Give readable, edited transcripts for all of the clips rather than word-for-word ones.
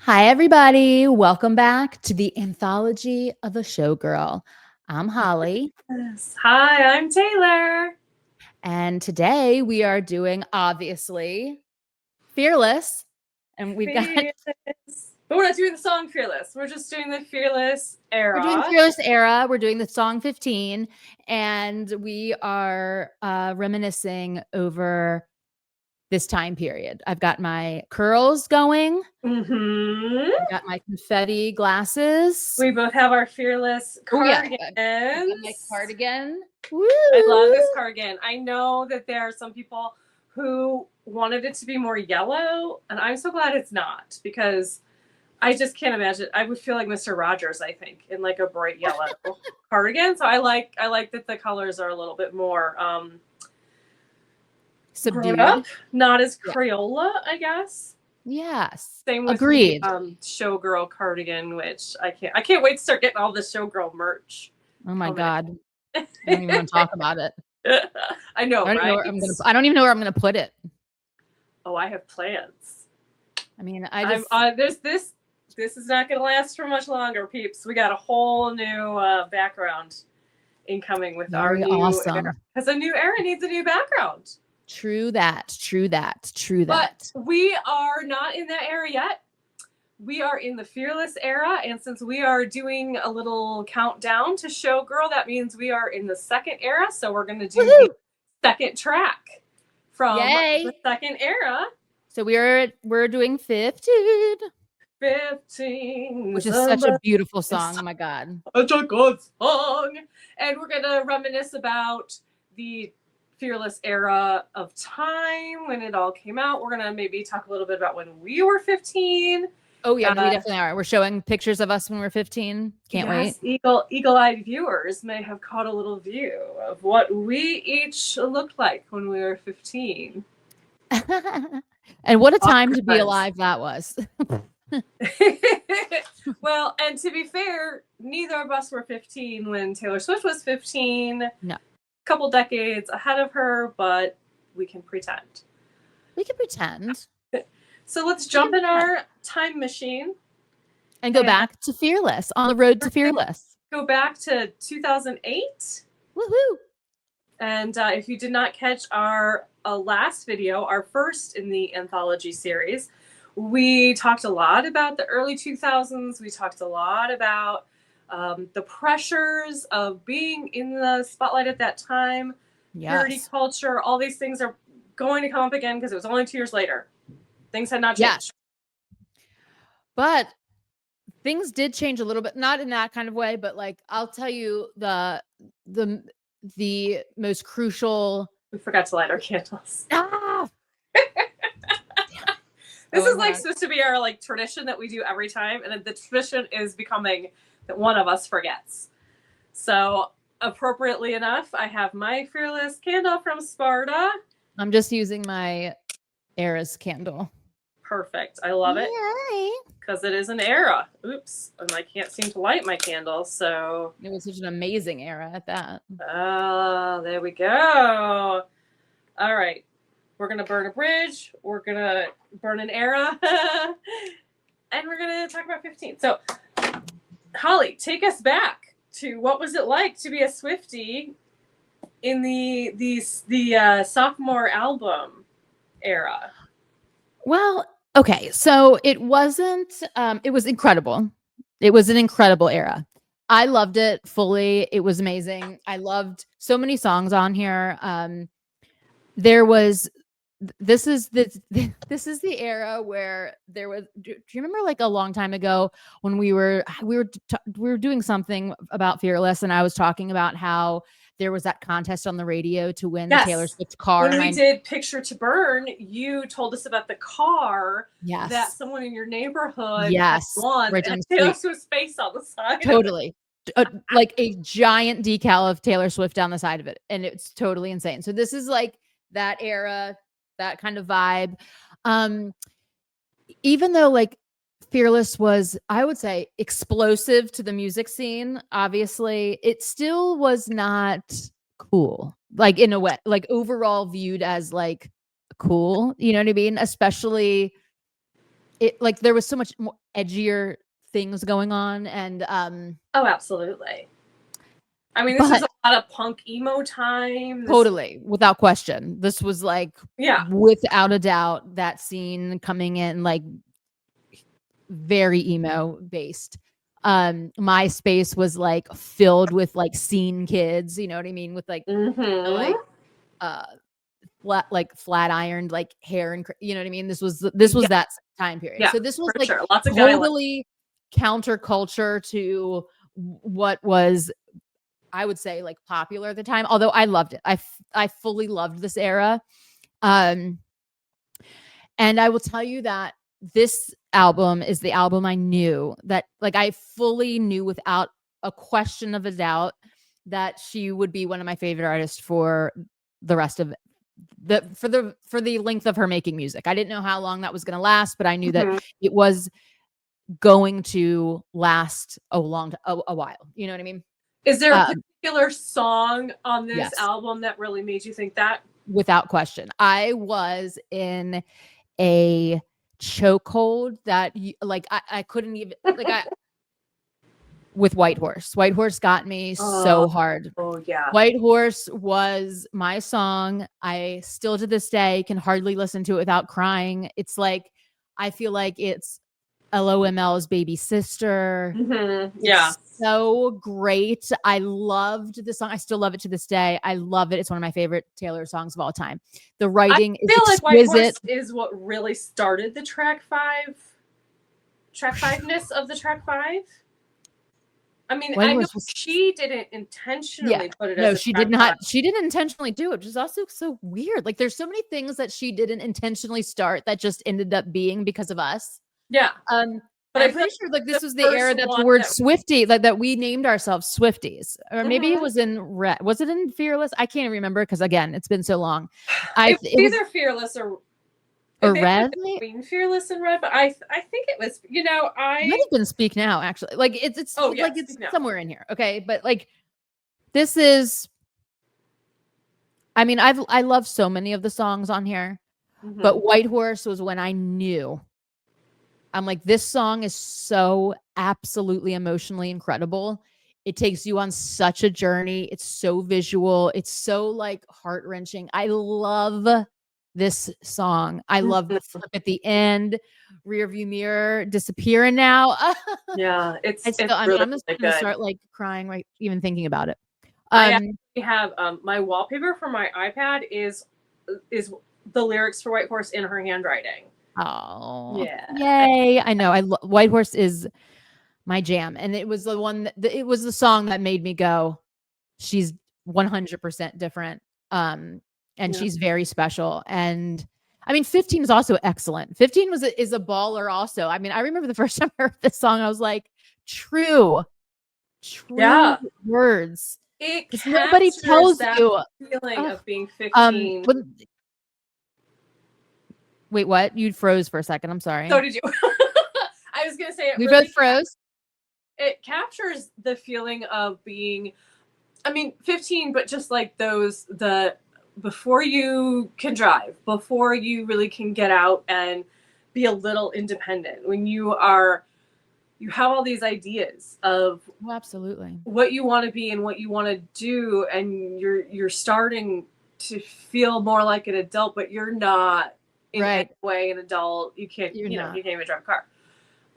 Hi, everybody. Welcome back to the Anthology of a Showgirl. I'm Holly, Yes. Hi, I'm Taylor. and today we are doing, obviously, Fearless. And we've got, Fearless. But we're not doing the song Fearless. We're just doing the Fearless we're doing era. Fearless Era. We're doing the song 15, and we are reminiscing over this time period. I've got my curls going, Mm-hmm. I've got my confetti glasses. We both have our Fearless Oh, yeah. cardigans. I've got my cardigan. Woo! I love this cardigan. I know that there are some people who wanted it to be more yellow, and I'm so glad it's not because I just can't imagine. I would feel like Mr. Rogers, I think, in like a bright yellow cardigan. So I like that the colors are a little bit more Subdued. grown up, not as Yeah. Crayola, I guess. Yes. Same with Agreed. the Showgirl cardigan, which I can't wait to start getting all the Showgirl merch. Oh my coming. God. I don't even want to talk about it. I know, right? I don't even know where I'm gonna put it. Oh, I have plans. I mean, There's this. This is not going to last for much longer, peeps. We got a whole new background incoming with our new awesome era. Because a new era needs a new background. True that. But we are not in that era yet. We are in the Fearless era, and since we are doing a little countdown to Showgirl, that means we are in the second era. So we're going to do the second track from the second era. So we're doing 15. 15, which is such a beautiful song. Oh my God, such a good song. And we're gonna reminisce about the Fearless era of time when it all came out. We're gonna maybe talk a little bit about when we were 15. Oh yeah, no, we definitely are. We're showing pictures of us when we were 15. Can't wait. Eagle-eyed viewers may have caught a little view of what we each looked like when we were 15. And what a time to be alive that was. Well, and to be fair, neither of us were 15 when Taylor Swift was 15. No. A couple decades ahead of her, but we can pretend. We can pretend. So let's jump in our time machine. And go back to Fearless, on the road to Fearless. Go back to 2008. Woohoo! And if you did not catch our last video, our first in the anthology series, we talked a lot about the early 2000s. We talked a lot about the pressures of being in the spotlight at that time. Purity culture, all these things are going to come up again because it was only 2 years later. Things had not changed. But things did change a little bit, not in that kind of way, but like I'll tell you the most crucial. We forgot to light our candles. Ah! This is like supposed to be our like tradition that we do every time, and the tradition is becoming that one of us forgets. So appropriately enough, I have my Fearless candle from Sparta. I'm just using my Eras candle. Perfect. I love it because it is an era. Oops, and I can't seem to light my candle, so it was such an amazing era at that. Oh, there we go. All right. We're going to burn a bridge. We're going to burn an era. And we're going to talk about 15. So, Holly, take us back to what was it like to be a Swiftie in the sophomore album era? Well, okay. So it wasn't, it was incredible. It was an incredible era. I loved it fully. It was amazing. I loved so many songs on here. There was this is the era where there was. Do you remember like a long time ago when we were doing something about Fearless, and I was talking about how there was that contest on the radio to win the Taylor Swift car. When we did Picture to Burn, you told us about the car yes. that someone in your neighborhood won. Right, and Taylor Swift's face on the side. Totally. Like a giant decal of Taylor Swift down the side of it. And it's totally insane. So this is like that era, that kind of vibe. Even though like Fearless was, I would say, explosive to the music scene, obviously, it still was not cool. Like in a way, like overall viewed as like cool, you know what I mean? Especially it like there was so much more edgier things going on, and Oh, absolutely. I mean, this was but a lot of punk emo time. totally, without question, this was like Yeah. without a doubt that scene coming in like very emo based. MySpace was like filled with like scene kids, you know what I mean, with like Mm-hmm. like uh flat ironed like hair, and you know what I mean. This was Yeah. that time period. Yeah, So this was for like sure. Lots of guy. totally counterculture to what was, I would say, like popular at the time. Although I loved it. I fully loved this era. Um, and I will tell you that this album is the album I knew that, like, I fully knew without a question of a doubt that she would be one of my favorite artists for the rest of for the length of her making music. I didn't know how long that was going to last, but I knew that Mm-hmm. it was going to last a while. You know what I mean? Is there a Um, particular song on this yes, album that really made you think that? without question. I was in a chokehold that like I couldn't even like I with White Horse. White Horse got me Oh, so hard. oh yeah. White Horse was my song. I still to this day can hardly listen to it without crying. It's like I feel like it's LOML's baby sister. Mm-hmm. Yeah. It's so great. I loved the song. I still love it to this day. I love it. It's one of my favorite Taylor songs of all time. The I writing is feel like White exquisite. Horse is what really started the track five-ness of the track five. I mean, White I know Horse was, she didn't yeah. intentionally put it as No, a she track did five. not. She didn't intentionally do it, which is also so weird. Like there's so many things that she didn't intentionally start that just ended up being because of us. Yeah. But I'm I feel pretty like sure like the this was the first era that the one word that Swiftie, that we named ourselves Swifties, or maybe it Mhm. was in Red. Was it in Fearless? I can't remember because again, it's been so long. It was It was either Fearless or it or may have Red. been between Fearless and Red, but I think it was, Might have been Speak Now, actually. Like oh like yes, it's no. somewhere in here. Okay. But like this is, I mean, I love so many of the songs on here, Mm-hmm. but White Horse was when I knew. I'm like, this song is so absolutely emotionally incredible. It takes you on such a journey. It's so visual. It's so like heart wrenching. I love this song. I love the Mm-hmm. flip at the end, rear view mirror disappearing now. Yeah, it's I mean, really, I'm just really gonna good. start like crying right even thinking about it. I Um, actually have my wallpaper for my iPad is the lyrics for White Horse in her handwriting. oh, Yeah. yay! I know. White Horse is my jam, and it was the one it was the song that made me go, she's 100% different. And Yeah. she's very special. And I mean, 15 is also excellent. 15 is a baller also. I mean, I remember the first time I heard this song, I was like, true Yeah. words. It Because nobody captures tells that you. feeling Uh, of being 15. Wait, what? You froze for a second. I'm So sorry. did you. I was gonna say it We really both froze. it captures the feeling of being, I mean, 15, but just like the before you can drive, before you really can get out and be a little independent, when you have all these ideas of Oh, absolutely. what you want to be and what you want to do, and you're starting to feel more like an adult, but you're not in Right. any way an adult. You can't, You're you not. can't even drive a car.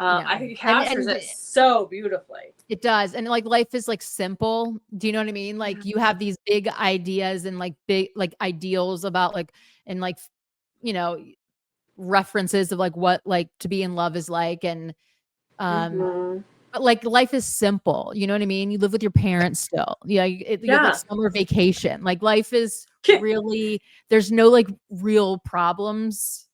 No. I think it captures And it so beautifully. it does. And like life is like simple. Do you know what I mean? Like you have these big ideas and like big like ideals about like, and like, you know, references of like what like to be in love is like. And Mm-hmm. but like life is simple. You know what I mean? You live with your parents still. Yeah, you have like Yeah. summer vacation. Like life is really, there's no like real problems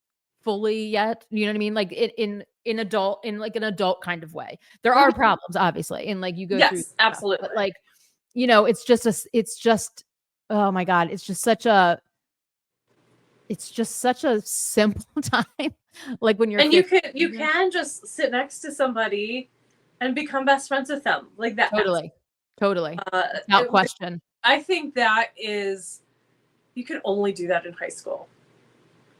fully yet. You know what I mean? Like in adult, in like an adult kind of way. There are problems obviously, and like you go through Yes, stuff, absolutely. but like, you know, it's just, oh my God, it's just such a simple time. Like when you're And 15. you can just sit next to somebody and become best friends with them like that. Totally. Without It, question. I think that is, you can only do that in high school.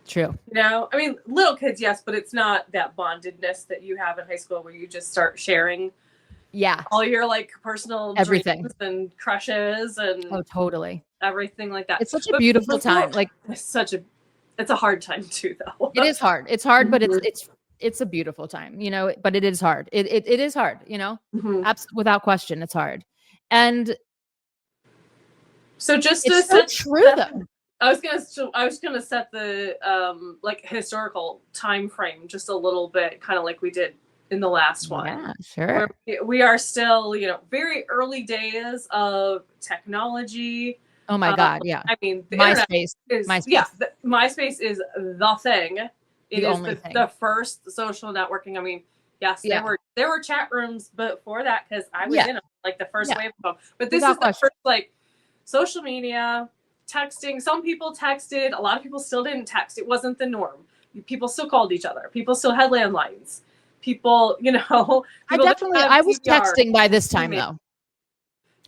True. You know, I mean, little kids, yes, but it's not that bondedness that you have in high school where you just start sharing all your like personal Everything. dreams and crushes and Oh, totally. everything like that. It's such a beautiful time. Like it's a hard time too, though. It is hard. It's hard, but it's a beautiful time, you know, but it is hard. It is hard, you know, without question. It's hard. And so just it's so true though. I was gonna set the like historical time frame just a little bit, kind of like we did in the last one. Yeah, sure. We are still, you know, very early days of technology. Oh my God, yeah. I mean, the MySpace is MySpace. Yeah, MySpace is the thing. It the is only thing. The first social networking. I mean, yes, there were chat rooms before that because I was in them, like the first wave of them. But this is the first like social media. Texting. Some people texted. A lot of people still didn't text. It wasn't the norm. People still called each other. People still had landlines. People, you know. I was texting by this time though.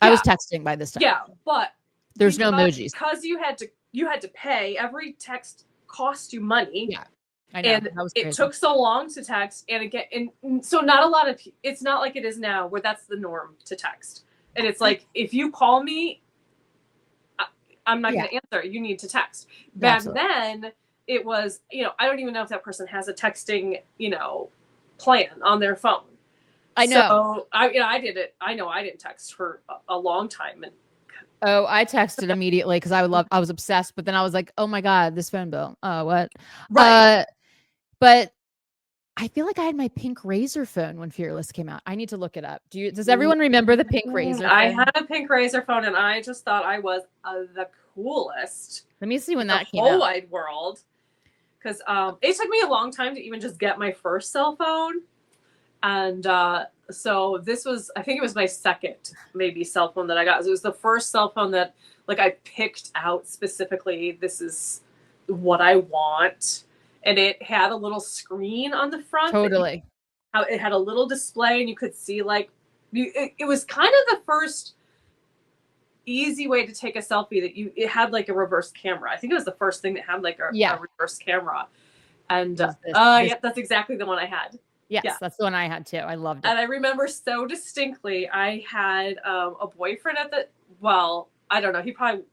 I was texting by this time. Yeah, but there's no emojis because you had to pay. Every text cost you money. Yeah, I know. And it took so long to text, and again, and so not a lot of. It's not like it is now, where that's the norm to text. And it's like, if you call me, I'm not going to answer. You need to text. Back then, it was, you know, I don't even know if that person has a texting, you know, plan on their phone. I know. So I did it. I know I didn't text for a long time. And I texted immediately because I was obsessed. But then I was like, oh my God, this phone bill. What? Right. But I feel like I had my pink Razor phone when Fearless came out. I need to look it up. Does everyone remember the pink Razor phone? I had a pink Razor phone, and I just thought I was the coolest. Let me see when that came out. The whole wide world. Because it took me a long time to even just get my first cell phone. And so this was, I think it was my second maybe cell phone that I got. It was the first cell phone that like I picked out specifically. This is what I want. And it had a little screen on the front. Totally. How it had a little display, and you could see like it was kind of the first easy way to take a selfie that it had like a reverse camera. I think it was the first thing that had like a reverse camera. And yeah, that's exactly the one I had. Yes, that's the one I had too. I loved it. And I remember so distinctly, I had a boyfriend I don't know.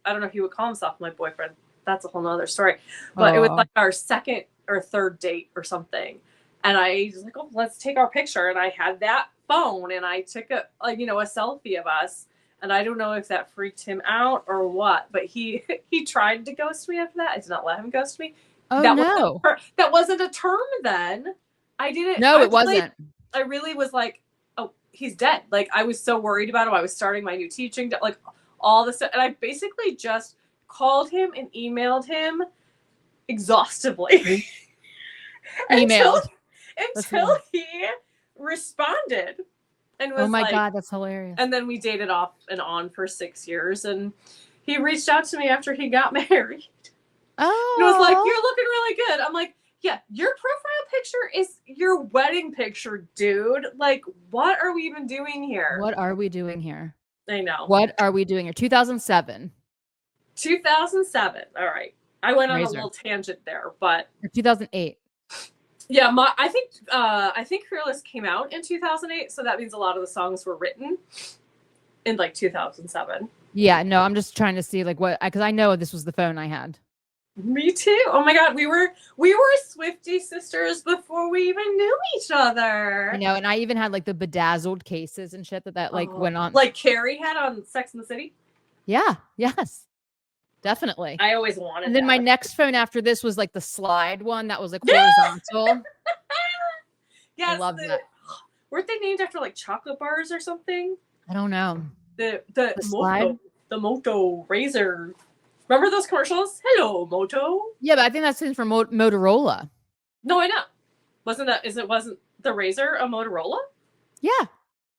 I don't know if he would call himself my boyfriend. That's a whole nother story. But it was like our second or third date or something. And I was like, oh, let's take our picture. And I had that phone, and I took a selfie of us. And I don't know if that freaked him out or what, but he tried to ghost me after that. I did not let him ghost me. Oh, no. That wasn't a term then. I didn't. No, it wasn't. I really was like, oh, he's dead. Like, I was so worried about him. I was starting my new teaching, like all this stuff. And I basically just called him and emailed him exhaustively. until he responded. And was oh my God, that's hilarious. And then we dated off and on for 6 years. And he reached out to me after he got married. Oh. And was like, you're looking really good. I'm like, yeah, your profile picture is your wedding picture, dude. Like, what are we even doing here? What are we doing here? I know. What are we doing here? 2007. 2007. All right. I went on a little tangent there, but 2008. Yeah, I think Fearless came out in 2008, so that means a lot of the songs were written in like 2007. Yeah, no, I'm just trying to see like what, because I know this was the phone I had. Me too. Oh my God, we were Swiftie sisters before we even knew each other. I know, and I even had like the bedazzled cases and shit that like went on. Like Carrie had on Sex and the City? Yeah, yes. Definitely. I always wanted And then my next phone after this was like the slide one that was like horizontal. Yes, I love that. Weren't they named after like chocolate bars or something? I don't know. The slide? The Moto Razor. Remember those commercials? Hello, Moto. Yeah, but I think that's in from Motorola. No, I know. Wasn't the Razor a Motorola? Yeah.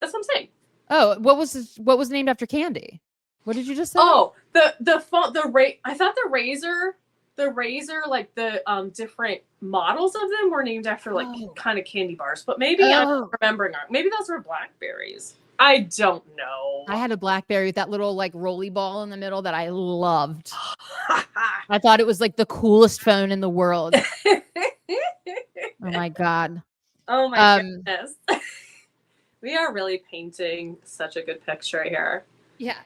That's what I'm saying. Oh, what was named after candy? What did you just say? Oh, I thought the Razor, like the different models of them were named after like kind of candy bars, but maybe I'm remembering wrong. Maybe those were Blackberries. I don't know. I had a BlackBerry with that little like rolly ball in the middle that I loved. I thought it was like the coolest phone in the world. Oh my God. Oh my Um, goodness. We are really painting such a good picture here. yeah.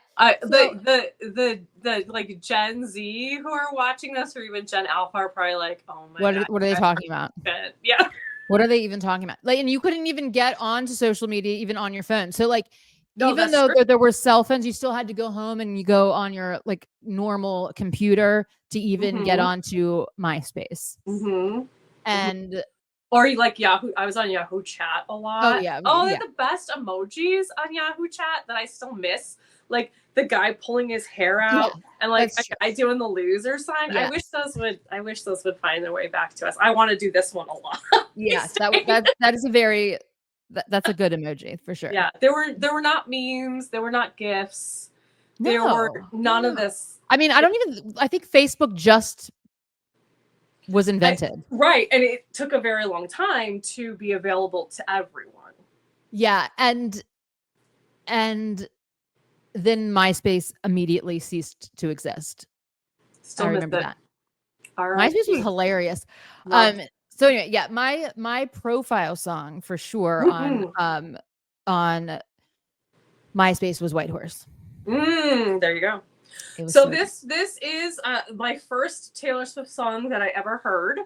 The like Gen Z who are watching this, or even Gen Alpha, are probably like, oh my God. What are they talking about? Yeah. What are they even talking about? Like, and you couldn't even get onto social media even on your phone. So like, No, even though there were cell phones, you still had to go home and you go on your like normal computer to even get onto MySpace. And or you like Yahoo. I was on Yahoo Chat a lot. Oh yeah. Oh, yeah. the best emojis on Yahoo Chat that I still miss. Like the guy pulling his hair out and like a guy doing the loser sign. Yeah. I wish those would find their way back to us. I want to do this one a lot. Yes, that is a very that's a good emoji for sure. Yeah, there were not memes, there were not GIFs, there were none of this. I mean, I think Facebook just was invented. Right, and it took a very long time to be available to everyone. Yeah, and then MySpace immediately ceased to exist. Still I remember that. Right. MySpace was hilarious. So anyway, yeah, my profile song for sure on MySpace was White Horse. There you go. So this is my first Taylor Swift song that I ever heard.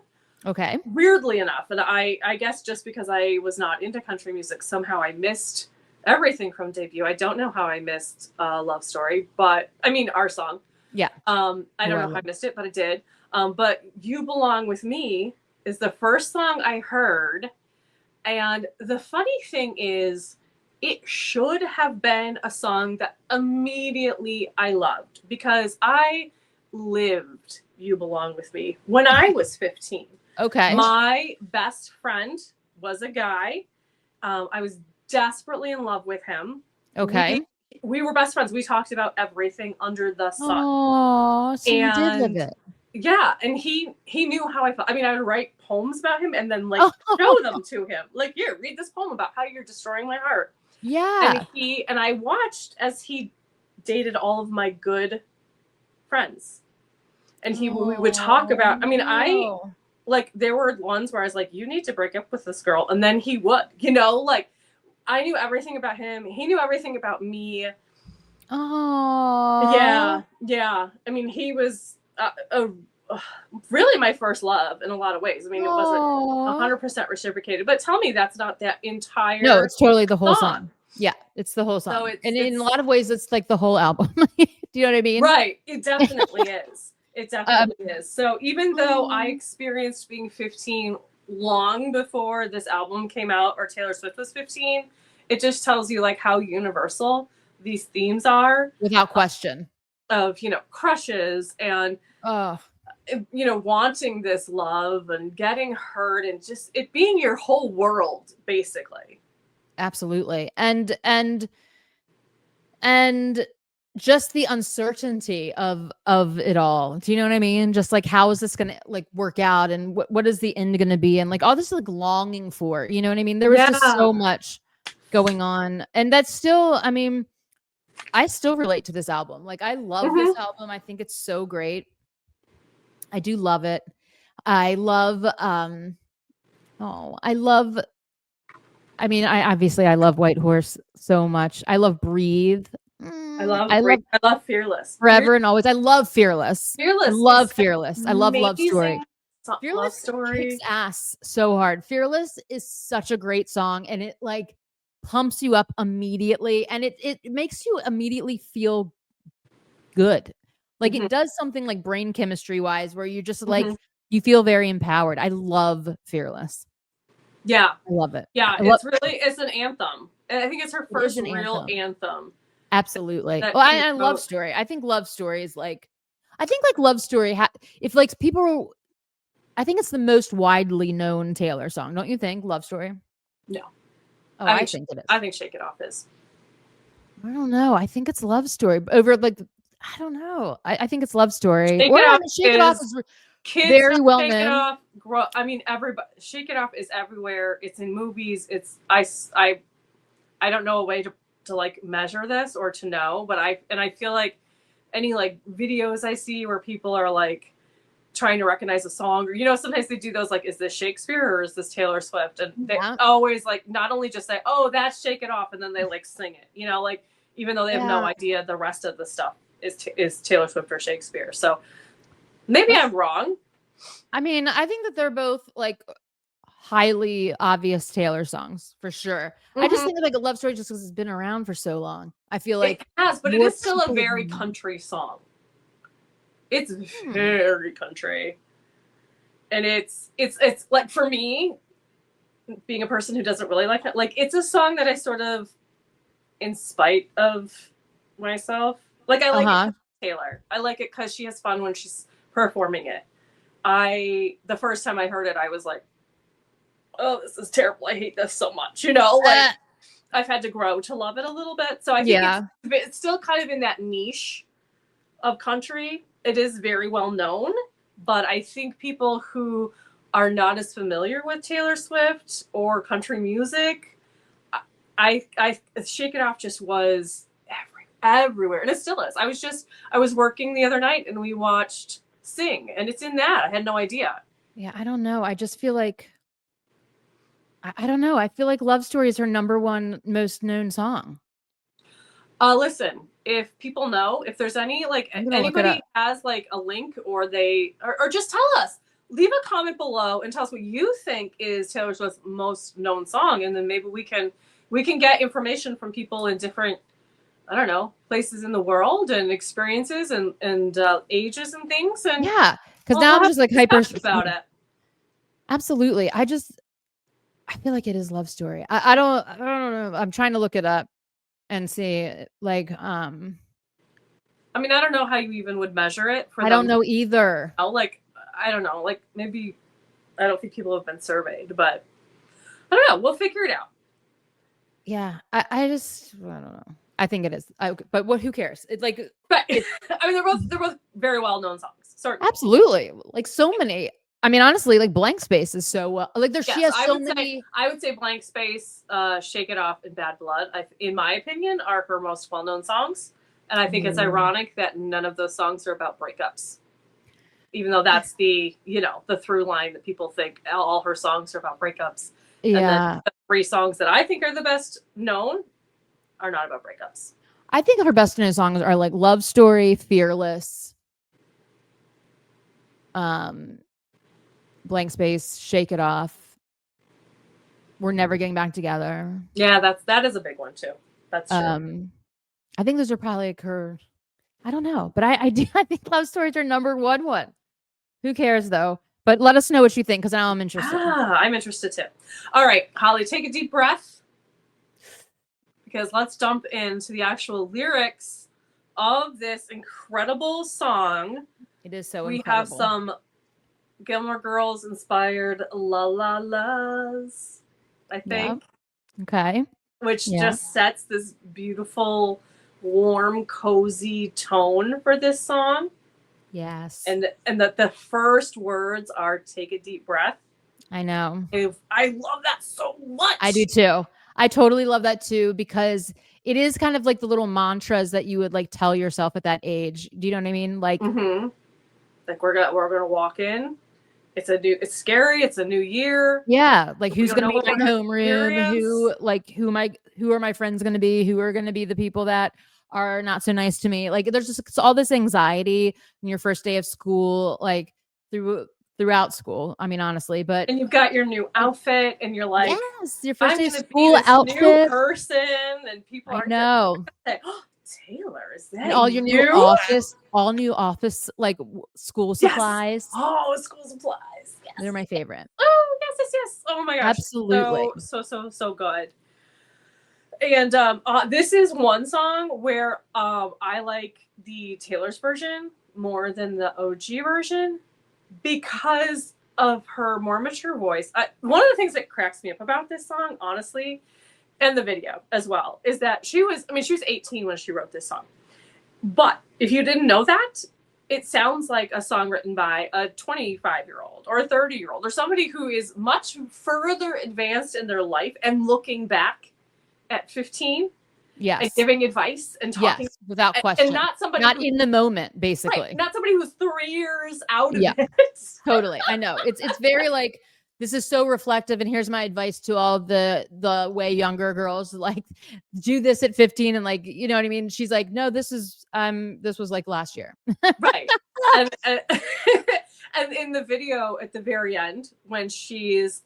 Okay. Weirdly enough, and I guess just because I was not into country music, somehow I missed everything from debut. I don't know how I missed Love Story, but I mean our song. Yeah. I don't know how I missed it, but I did. But You Belong With Me is the first song I heard. And the funny thing is, it should have been a song that immediately I loved because I lived You Belong With Me when I was 15. Okay. My best friend was a guy. I was desperately in love with him. Okay. We were best friends. We talked about everything under the sun. Oh, so you did live it. Yeah, and he knew how I felt. I mean, I would write poems about him and then like show them to him. Like, here, read this poem about how you're destroying my heart. Yeah. And I watched as he dated all of my good friends. And we would talk about, I mean, there were ones where I was like, you need to break up with this girl. And then he would, like I knew everything about him. He knew everything about me. Oh. Yeah. I mean, he was really my first love in a lot of ways. I mean, it wasn't 100% reciprocated, but tell me that's not that entire. No, it's totally the whole song. Yeah, it's the whole song. So and in a lot of ways, it's like the whole album. Do you know what I mean? Right. It definitely is. It definitely is. So even though I experienced being 15 long before this album came out or Taylor Swift was 15, it just tells you like how universal these themes are. Without question. Of, crushes and, wanting this love and getting hurt and just it being your whole world, basically. Absolutely. And just the uncertainty of it all. Do you know what I mean? Just like, how is this going to like work out? And what is the end going to be? And like all this like longing for, you know what I mean? There was just so much going on. And that's still, I mean, I still relate to this album. Like I love this album. I think it's so great. I do love it. I love, I love White Horse so much. I love Breathe. I love Fearless. Forever and Always. I love Fearless. I love Fearless. I love Love Story. Fearless kicks ass so hard. Fearless is such a great song, and it like pumps you up immediately, and it makes you immediately feel good. Like it does something like brain chemistry wise, where you just like you feel very empowered. I love Fearless. Yeah, I love it. Yeah, it's an anthem. I think it's her first real anthem. Absolutely. I Love Story. I think Love Story is like, Love Story. If like people, I think it's the most widely known Taylor song. Don't you think? Love Story. No. Oh, I think it is. I think Shake It Off is. I don't know. I think it's Love Story over like. I don't know. I think it's Love Story. Shake It Off is very well known. Shake It Off. I mean, everybody. Shake It Off is everywhere. It's in movies. It's I don't know a way to to like measure this or to know, but I feel like any like videos I see where people are like trying to recognize a song, or sometimes they do those like, is this Shakespeare or is this Taylor Swift? And they always like not only just say, oh, that's Shake It Off, and then they like sing it, like even though they have no idea the rest of the stuff is Taylor Swift or Shakespeare. So maybe I'm wrong. I mean, I think that they're both like highly obvious Taylor songs for sure. I just think of like a love story just because it's been around for so long. I feel like it has, but it is still a very country song. It's very country. And it's like, for me, being a person who doesn't really like it, like it's a song that I sort of, in spite of myself, like I like it Taylor. I like it because she has fun when she's performing it. The first time I heard it, I was like, oh, this is terrible. I hate this so much. Like I've had to grow to love it a little bit. So I think it's still kind of in that niche of country. It is very well known, but I think people who are not as familiar with Taylor Swift or country music, I Shake It Off just was everywhere, and it still is. I was working the other night and we watched Sing, and it's in that. I had no idea. Yeah, I don't know. I just feel like I don't know. I feel like Love Story is her #1 most known song. Listen, if people know, if there's any, like anybody has like a link or just tell us, leave a comment below and tell us what you think is Taylor Swift's most known song. And then maybe we can get information from people in different, I don't know, places in the world and experiences and ages and things. And yeah, because now I'm just like hyper about it. Absolutely. I feel like it is Love Story. I don't know. I'm trying to look it up and see, like, I mean, I don't know how you even would measure it. I don't know either. Like, I don't know. Like, maybe, I don't think people have been surveyed, but I don't know. We'll figure it out. Yeah. I don't know. I think it is. But who cares? It's like, I mean, they're both very well-known songs. Certainly. Absolutely. Like so many. I mean, honestly, like Blank Space is so well. Like she has so many. I would say Blank Space, Shake It Off, and Bad Blood, in my opinion, are her most well-known songs. And I think it's ironic that none of those songs are about breakups, even though that's the through line that people think all her songs are about breakups. Yeah. And then the 3 songs that I think are the best known are not about breakups. I think her best known songs are like Love Story, Fearless, Blank Space, Shake It Off, We're Never Getting Back Together. Yeah, that is a big one too. That's true. I think those are probably like her. I don't know, but I think Love Stories are #1 one. Who cares though? But let us know what you think, because now I'm interested. I'm interested too. All right, Holly, take a deep breath, because let's jump into the actual lyrics of this incredible song. It is so incredible. We have some Gilmore Girls inspired la la la's, I think. Yeah. Okay. Which just sets this beautiful, warm, cozy tone for this song. Yes. And the first words are "take a deep breath." I know. I love that so much. I do too. I totally love that too, because it is kind of like the little mantras that you would like tell yourself at that age. Do you know what I mean? Like, like we're gonna walk in. It's scary. It's a new year. Yeah. Like, who's going to be in my homeroom? Who are my friends going to be? Who are going to be the people that are not so nice to me? Like, there's just all this anxiety in your first day of school, like throughout school. I mean, honestly, and you've got your new outfit and you're like, yes, your first day of school outfit, new person, and people are know. Say, oh, Taylor, is that and all your new office, like school supplies. Yes. Oh, school supplies. Yes. They're my favorite. Oh, yes. Oh my gosh. Absolutely. So good. And this is one song where I like the Taylor's version more than the OG version because of her more mature voice. One of the things that cracks me up about this song, honestly, and the video as well, is that she was 18 when she wrote this song. But if you didn't know that, it sounds like a song written by a 25-year-old or a 30-year-old or somebody who is much further advanced in their life and looking back at 15 and Yes. giving advice and talking, Yes, without and question. not somebody Not who, in the moment, right, basically. not somebody who's 3 years out of Yeah, it. totally. I know. It's very like, this is so reflective, and here's my advice to all the way younger girls, like, do this at 15 and like, you know what I mean? She's like, "No, this was like last year." Right. And and in the video at the very end, when she's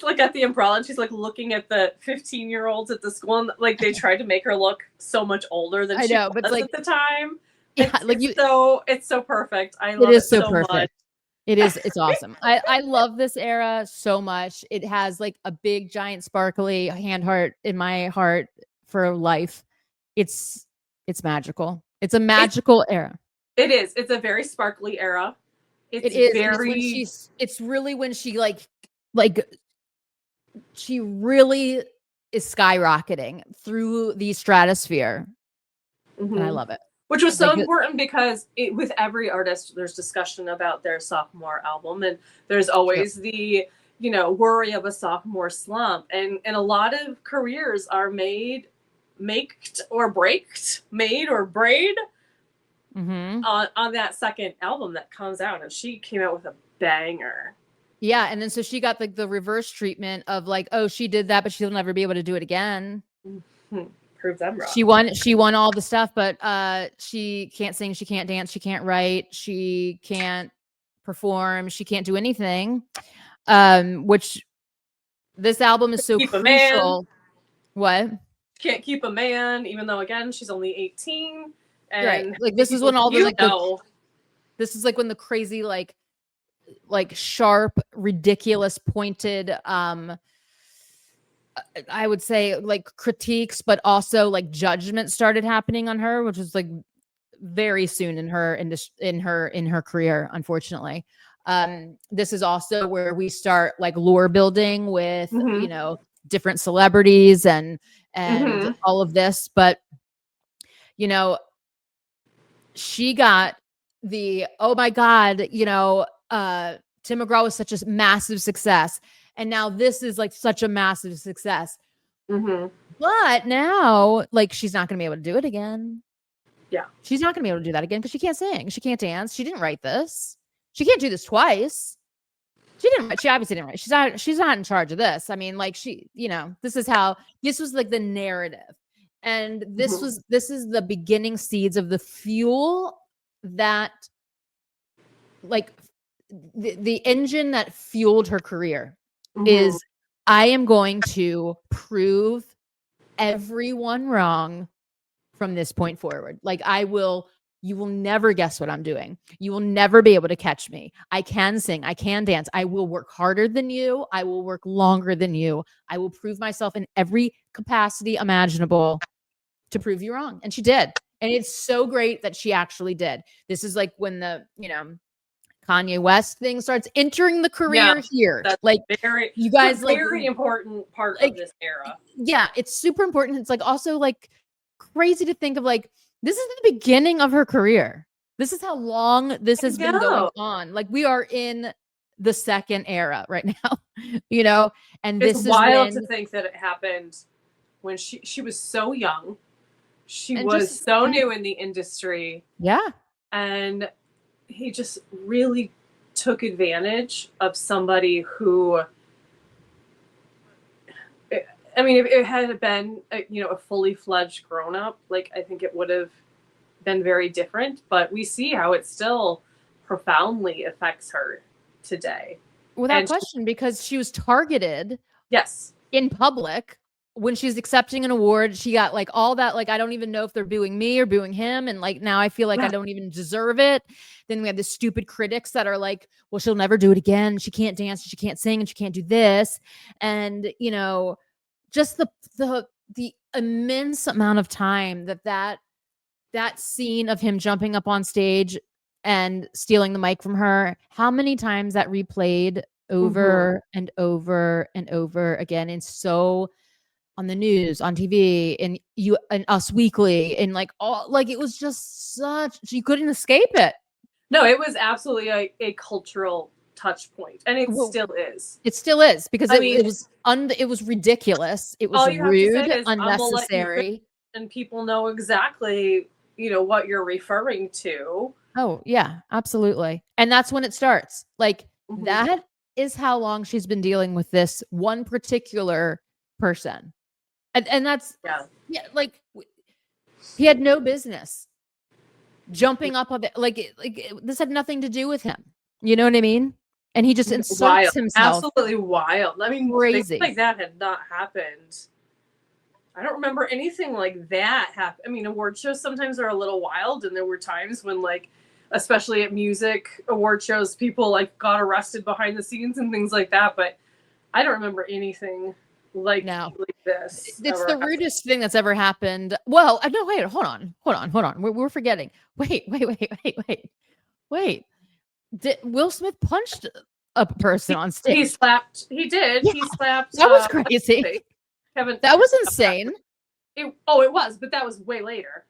like at the umbrella and she's like looking at the 15-year-olds at the school, and like they tried to make her look so much older than I she know, but was like, at the time. yeah, like It's so perfect. I it love is it so so much. perfect. It's awesome. I love this era so much. It has like a big giant sparkly hand heart in my heart for life. It's magical. It's a magical era. It is. It's a very sparkly era. It It's is, and very, it's really when she like she really is skyrocketing through the stratosphere, and I love it. which was so Like, important because with every artist, there's discussion about their sophomore album, and there's always the, you know, worry of a sophomore slump, and a lot of careers are made or braid on that second album that comes out, and she came out with a banger. yeah, and then so she got like the reverse treatment of like, oh, she did that, but she'll never be able to do it again. Prove them wrong. She won all the stuff, but she can't sing, she can't dance, she can't write, she can't perform, she can't do anything. Which this album is so keep crucial. What? Can't keep a man, even though again she's only 18. And right, like this is when all the like this is like when the crazy like sharp, ridiculous, pointed I would say like critiques, but also like judgment started happening on her, which was like very soon in her career, unfortunately. This is also where we start like lore building with you know, different celebrities and all of this, but you know, she got the, oh my god, you know, Tim McGraw was such a massive success, and now this is like such a massive success. But now, like, she's not gonna be able to do it again. Yeah, she's not gonna be able to do that again because she can't sing, she can't dance, she didn't write this, she can't do this twice. She obviously didn't write. She's not in charge of this. I mean, like, she, you know, this was like the narrative, and this is the beginning seeds of the fuel that, like, the engine that fueled her career is, I am going to prove everyone wrong from this point forward. Like, you will never guess what I'm doing. You will never be able to catch me. I can sing, I can dance. I will work harder than you. I will work longer than you. I will prove myself in every capacity imaginable to prove you wrong. And she did. And it's so great that she actually did. This is like when the, you know, Kanye West thing starts entering the career here. That's like, very, you guys, like, very important part of this era. Yeah, it's super important. It's like also like crazy to think of, like, this is the beginning of her career. This is how long this has been going on. Like, we are in the second era right now, you know, and it's this wild is to think that it happened when she was so young. She and was just, so new in the industry. Yeah. And he just really took advantage of somebody who, I mean, if it had been you know, a fully fledged grown up, like, I think it would have been very different, but we see how it still profoundly affects her today. Without question, because she was targeted. Yes. In public when she's accepting an award. She got like all that, like, I don't even know if they're booing me or booing him, and like now I feel like I don't even deserve it. Then we have the stupid critics that are like, well, she'll never do it again, she can't dance, she can't sing, and she can't do this. And you know, just the immense amount of time that scene of him jumping up on stage and stealing the mic from her, how many times that replayed over and over and over again. And so on the news, on TV, and Us Weekly, and like all, like, it was just such, you couldn't escape it. No, it was absolutely a cultural touch point, and it still is. It still is, because I it, mean, it was ridiculous. It was all you have to say rude, is, I'm gonna let you finish, unnecessary. and people know exactly, what you're referring to. Oh, yeah, absolutely. And that's when it starts. Like, Mhm. that is how long she's been dealing with this one particular person. And that's, yeah, like, he had no business jumping up on it. This had nothing to do with him. You know what I mean? And he just Wild. inserts himself. Absolutely wild. I mean, Crazy. things like that had not happened. I don't remember anything like that happen. I mean, award shows sometimes are a little wild, and there were times when, like, especially at music award shows, people like got arrested behind the scenes and things like that. But I don't remember anything like this. It's the rudest thing that's ever happened. Well, no, wait, hold on. We're forgetting. Wait. Will Smith punched a person on stage. He slapped. He did. Yeah. He slapped. That was crazy. Kevin. That was insane. It was, but that was way later.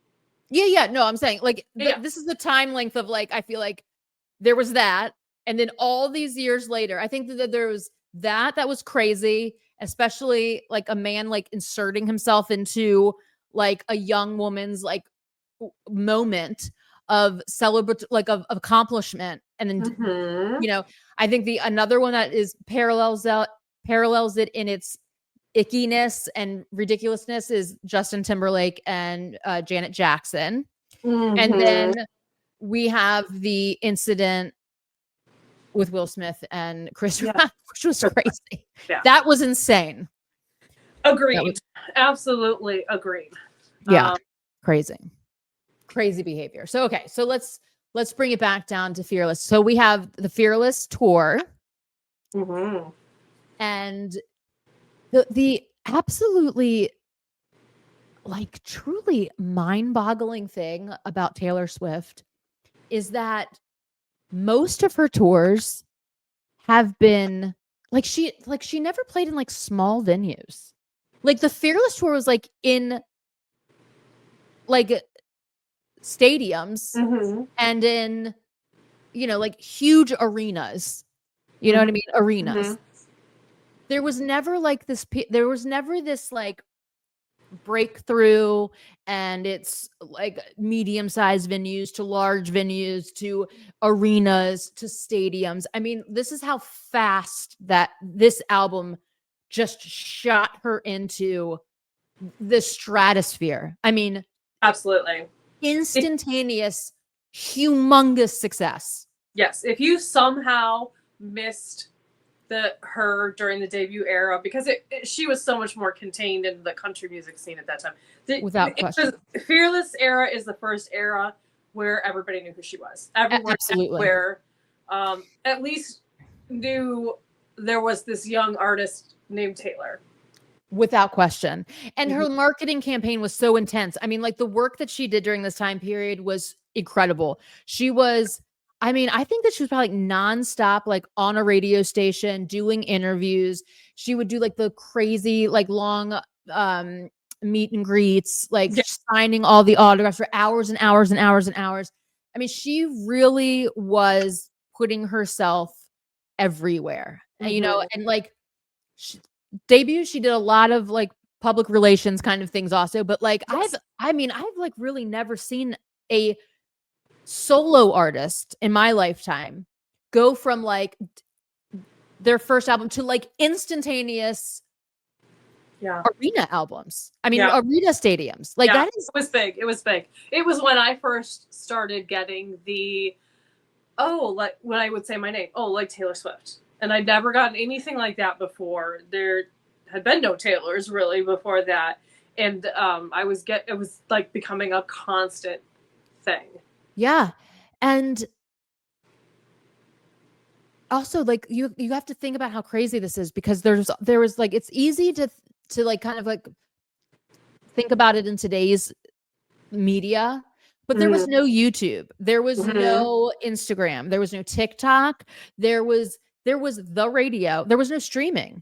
Yeah. No, I'm saying, like, this is the time length of, like, I feel like there was that, and then all these years later, I think that there was that was crazy, especially like a man like inserting himself into like a young woman's like moment of celebrate, like of accomplishment. And then I think another one that is parallels it in its ickiness and ridiculousness is Justin Timberlake and Janet Jackson. And then we have the incident with Will Smith and Chris Rock, which was crazy. Yeah. That was insane. Agreed. Absolutely agreed. Yeah. Crazy behavior. So, okay. So let's bring it back down to Fearless. So we have the Fearless tour. And the absolutely, like, truly mind-boggling thing about Taylor Swift is that most of her tours have been like she never played in like small venues. Like the Fearless tour was like in like stadiums and in like huge arenas. You know what I mean? Arenas. There was never like this like breakthrough, and it's like medium-sized venues to large venues to arenas to stadiums. I mean, this is how fast that this album just shot her into the stratosphere. I mean, absolutely instantaneous, humongous success. Yes, if you somehow missed her during the debut era, because she was so much more contained in the country music scene at that time. Without question. Fearless era is the first era where everybody knew who she was. Everyone, absolutely. Where at least knew there was this young artist named Taylor. Without question. And her marketing campaign was so intense. I mean, like the work that she did during this time period was incredible. She was, I mean, I think that she was probably like nonstop, like on a radio station doing interviews. She would do like the crazy, like long meet and greets, like signing all the autographs for hours and hours and hours and hours. I mean, she really was putting herself everywhere. And, and like debut, she did a lot of like public relations kind of things also. But like, I've like really never seen a solo artist in my lifetime go from like their first album to like instantaneous arena albums. I mean, arena stadiums. Like that is, it was big. It was big. It was when I first started getting the, like when I would say my name, like Taylor Swift. And I'd never gotten anything like that before. There had been no Taylors really before that. And it was like becoming a constant thing. Yeah. And also like you have to think about how crazy this is, because there was like, it's easy to like kind of like think about it in today's media, but there was no YouTube, there was no Instagram, there was no TikTok, there was the radio, there was no streaming,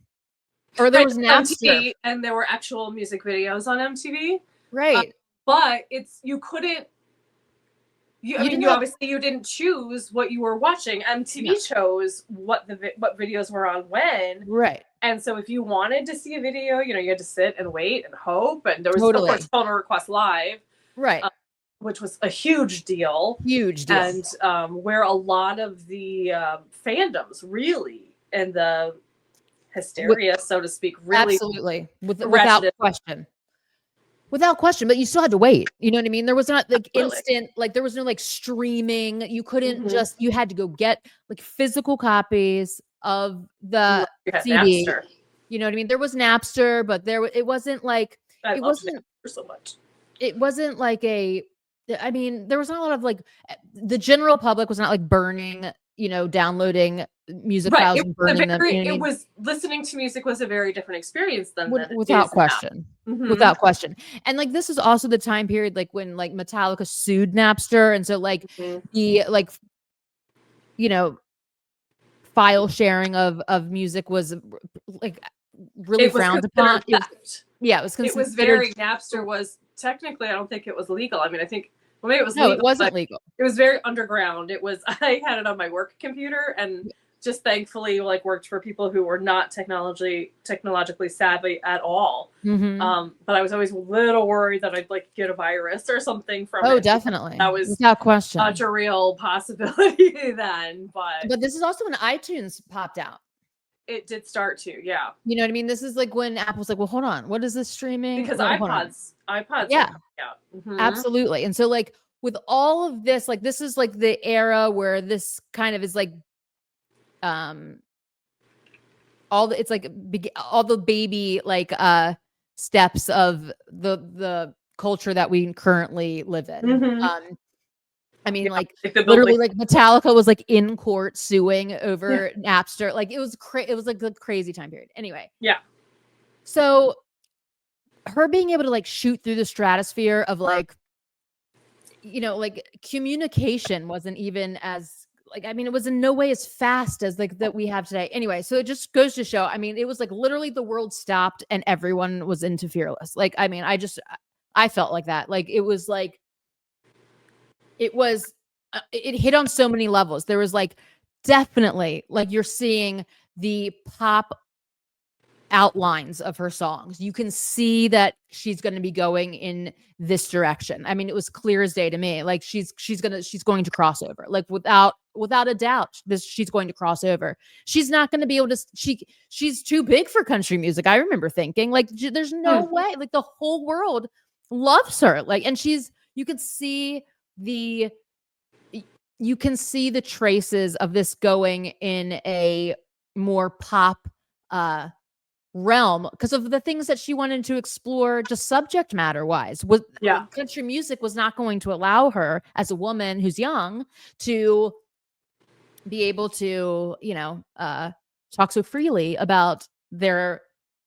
or there was MTV, and there were actual music videos on MTV, right? But you I mean, you obviously you didn't choose what you were watching. MTV chose what videos were on when. Right. And so if you wanted to see a video, you had to sit and wait and hope. And there was, of course, photo request live. Right. Which was a huge deal. Huge deal. And where a lot of the fandoms really, and the hysteria, so to speak, really. Absolutely. Without question. Without question, but you still had to wait. You know what I mean? There was not like instant, like there was no like streaming. You couldn't you had to go get like physical copies of the CD. Napster. You know what I mean? There was Napster, but it wasn't like, it wasn't so much. It wasn't like I mean, there was not a lot of like, the general public was not like burning, downloading music files and burning them. It was, listening to music was a very different experience than without question. Without question. And like, this is also the time period, like when like Metallica sued Napster. And so like the like, file sharing of music was like really frowned upon. It was very, Napster was technically, I don't think it was legal. I mean, I think, well, maybe it was legal. No, it wasn't legal. It was very underground. It was, I had it on my work computer, and just thankfully like worked for people who were not technologically savvy at all. But I was always a little worried that I'd like get a virus or something from it. Oh, definitely. That was without question such a real possibility then. But this is also when iTunes popped out. It did start to, yeah. You know what I mean? This is like when Apple's like, well, hold on, what is this streaming? Because iPods. Yeah. Absolutely. And so like with all of this, like this is like the era where this kind of is like, all the baby like steps of the culture that we currently live in. I mean, like literally, like Metallica was like in court suing over Napster. Like it was like a crazy time period. Anyway, so her being able to like shoot through the stratosphere of like, like communication wasn't even as like, I mean, it was in no way as fast as like that we have today. Anyway, so it just goes to show. I mean, it was like literally the world stopped and everyone was into Fearless. Like, I mean, I felt like that. Like it was like. It hit on so many levels. There was like definitely like you're seeing the pop outlines of her songs. You can see that she's going to be going in this direction. I mean, it was clear as day to me. Like she's going to cross over. Like without a doubt, she's going to cross over. She's not going to be able to. She's too big for country music. I remember thinking like, there's no way. Like the whole world loves her. Like, and you could see the traces of this going in a more pop realm because of the things that she wanted to explore just subject matter wise. Country music was not going to allow her as a woman who's young to be able to talk so freely about their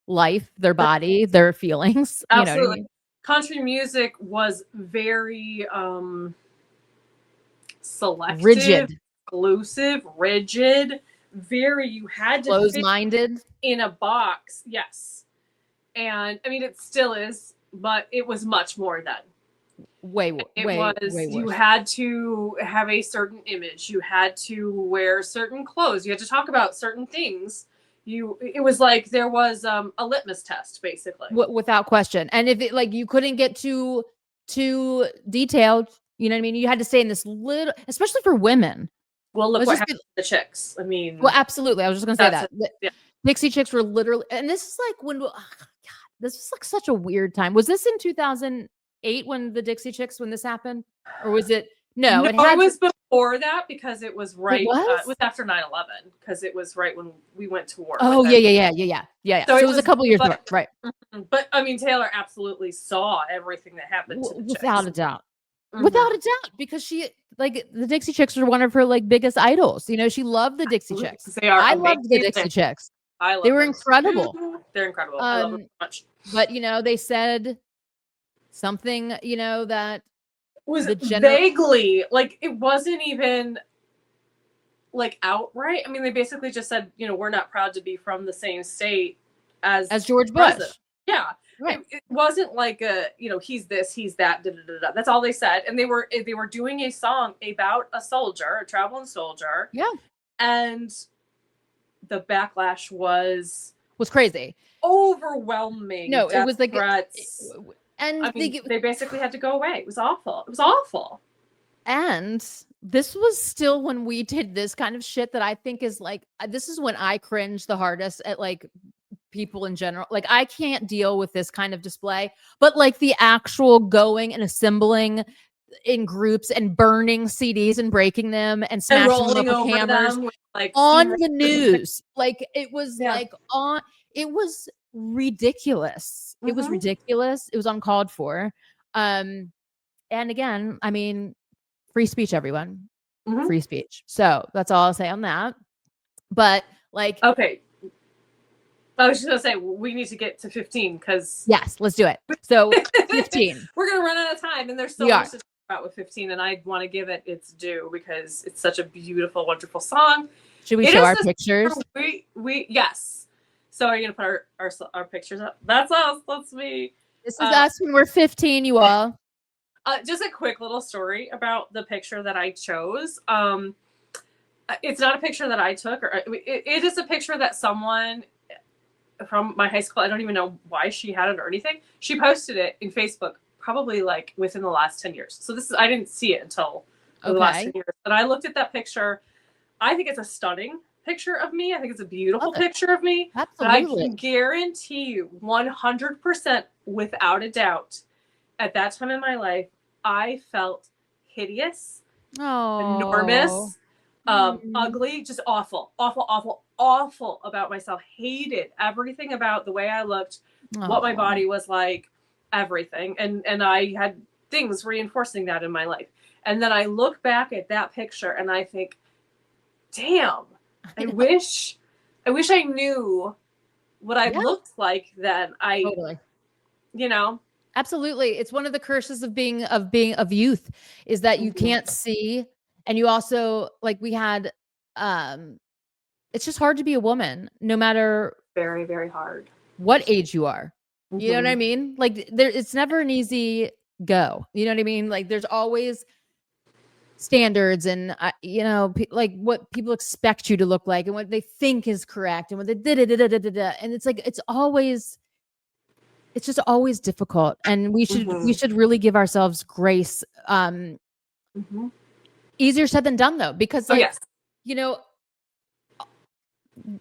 life, their body, their feelings. Absolutely. You know what I mean? Country music was very selective, rigid, very, you had to close-minded in a box. Yes. And I mean, it still is, but it was much more then. Way worse. You had to have a certain image. You had to wear certain clothes. You had to talk about certain things. It was like there was a litmus test, basically. Without question. And if it like you couldn't get too detailed, you know what I mean? You had to stay in this little, especially for women. Well, look what happened to the Chicks. I mean, well, absolutely. I was just gonna say that. Dixie Chicks were literally, and this is like when, God, this was like such a weird time. Was this in 2008 when the Dixie Chicks, when this happened, or was it? No, it was before that because it was right. It was after 9/11 because it was right when we went to war. Oh yeah. So it was a couple years ago, right? But I mean, Taylor absolutely saw everything that happened to the without a doubt. Without a doubt, because she like the Dixie Chicks were one of her like biggest idols. You know, she loved the Dixie Chicks. I loved the Dixie Chicks. They were incredible. They're incredible. I love them so much. But they said something, that was vaguely like it wasn't even like outright. I mean, they basically just said, we're not proud to be from the same state as George Bush. President. Yeah. Right. it wasn't like a, he's this, he's that, da, da, da, da. That's all they said. And they were doing a song about a soldier, a traveling soldier. Yeah. And the backlash was crazy. Overwhelming. No, it was like threats. And I mean, they basically had to go away. It was awful. It was awful. And this was still when we did this kind of shit that I think is like, this is when I cringe the hardest at like people in general. Like, I can't deal with this kind of display, but like the actual going and assembling in groups and burning CDs and breaking them and smashing rolling them with over hammers them with, like, on the news. Like, it was Yeah. like it was ridiculous. It was ridiculous. It was uncalled for. And again, I mean, free speech, everyone. Free speech. So that's all I'll say on that. But like, okay. I was just gonna say we need to get to 15 because yes, let's do it. So 15. We're gonna run out of time, and there's so much to talk about with 15, and I want to give it its due because it's such a beautiful, wonderful song. Should we show our pictures? We yes. So are you gonna put our pictures up? That's us. That's me. This is us when we're 15, you all. Just a quick little story about the picture that I chose. It's not a picture that I took, or it is a picture that someone from my high school, I don't even know why she had it or anything. She posted it in Facebook probably like within the last 10 years. So I didn't see it until the last 10 years. But I looked at that picture. I think it's a stunning picture of me. I think it's a beautiful picture of me. Absolutely. But I can guarantee you 100% without a doubt, at that time in my life, I felt hideous, enormous, ugly, just awful about myself. Hated everything about the way I looked, what my body was like, everything. And I had things reinforcing that in my life. And then I look back at that picture and I think, damn, I wish I knew what I looked like then. Absolutely. It's one of the curses of being of youth is that you can't see. And you also, like, we had, it's just hard to be a woman, no matter very, very hard what age you are. You know what I mean? Like, it's never an easy go. You know what I mean? Like, there's always standards and, like what people expect you to look like and what they think is correct and what they did. And it's like, it's just always difficult. And we should really give ourselves grace. Easier said than done, though, because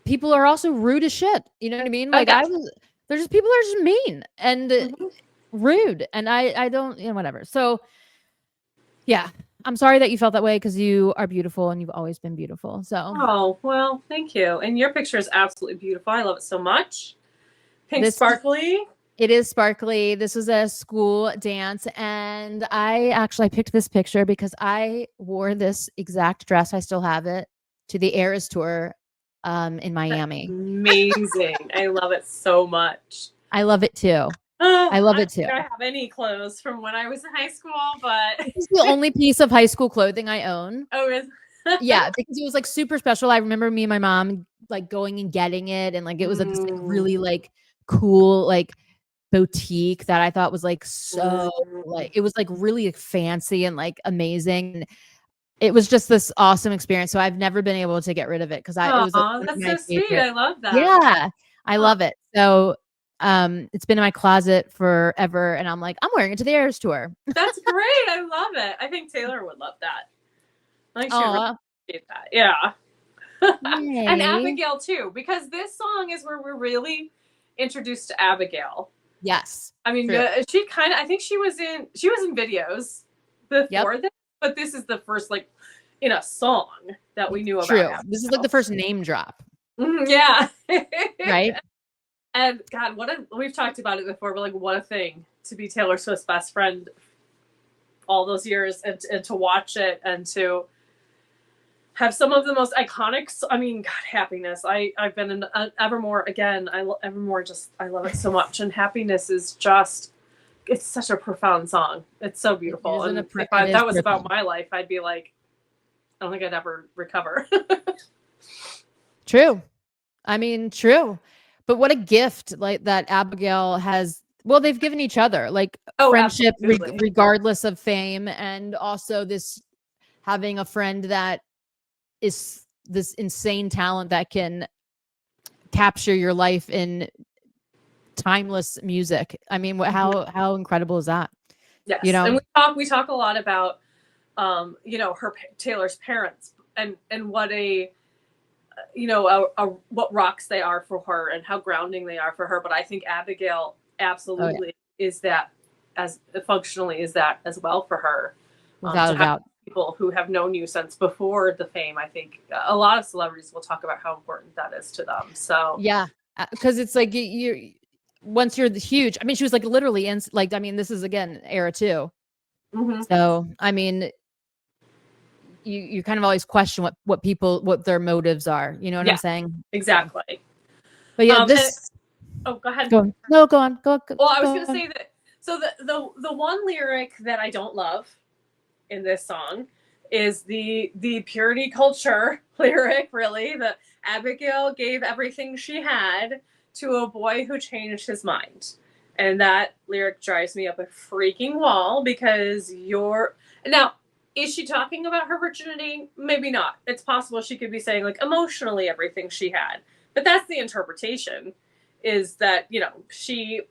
people are also rude as shit. You know what I mean? Like, there's just people are just mean and rude, and I don't, whatever. So yeah, I'm sorry that you felt that way because you are beautiful and you've always been beautiful. So oh well, thank you. And your picture is absolutely beautiful. I love it so much. Pink sparkly. It is sparkly. This was a school dance, and I picked this picture because I wore this exact dress. I still have it to the Eras tour in Miami. That's amazing. I love it so much. I love it too. I love it too. I don't have any clothes from when I was in high school, but it's the only piece of high school clothing I own. Oh, is yeah, because it was like super special. I remember me and my mom like going and getting it, and like it was like this like really like cool like boutique that I thought was like so like it was like really fancy and like amazing. It was just this awesome experience. So I've never been able to get rid of it because it was that's so sweet. I love that. Yeah, I love it. So it's been in my closet forever, and I'm like, I'm wearing it to the Eras tour. That's great. I love it. I think Taylor would love that. I think she would appreciate that. Yeah. And Abigail too, because this song is where we're really introduced to Abigail. Yes. I mean, she kind of, I think she was in videos before this, but this is the first, like, in a song that we knew about. True. This is like the first name drop. Yeah. Right. And God, we've talked about it before, but like, what a thing to be Taylor Swift's best friend all those years and to watch it and to have some of the most iconic, I mean, God, Happiness. I've been in Evermore again. Evermore I love it so much. And Happiness is just, it's such a profound song. It's so beautiful. And if that was about my life, I'd be like, I don't think I'd ever recover. True. I mean, true. But what a gift like that Abigail has well, they've given each other like Oh, friendship absolutely. regardless of fame, and also this having a friend that is this insane talent that can capture your life in timeless music. I mean, how incredible is that? You Yes, and know? we talk a lot about you know, Taylor's parents and what a you know what rocks they are for her and how grounding they are for her. But I think Abigail Oh yeah, absolutely is that as functionally is that as well for her. without To a have doubt. people who have known you since before the fame, I think a lot of celebrities will talk about how important that is to them. So Yeah, because it's like you once you're the huge. I mean, she was like literally in like I mean, this is again era two. mhm. So I mean, you kind of always question what people what their motives are. You know what I'm Yeah, saying? So, exactly. but yeah, And this oh, go ahead. go on. No, go on. Well, I was Go going to on. say that. So the one lyric that I don't love in this song is the purity culture lyric. Really, that Abigail gave everything she had to a boy who changed his mind, and that lyric drives me up a freaking wall because you're now. Is she talking about her virginity? Maybe not. It's possible she could be saying like emotionally everything she had, but that's the interpretation. Is that you know she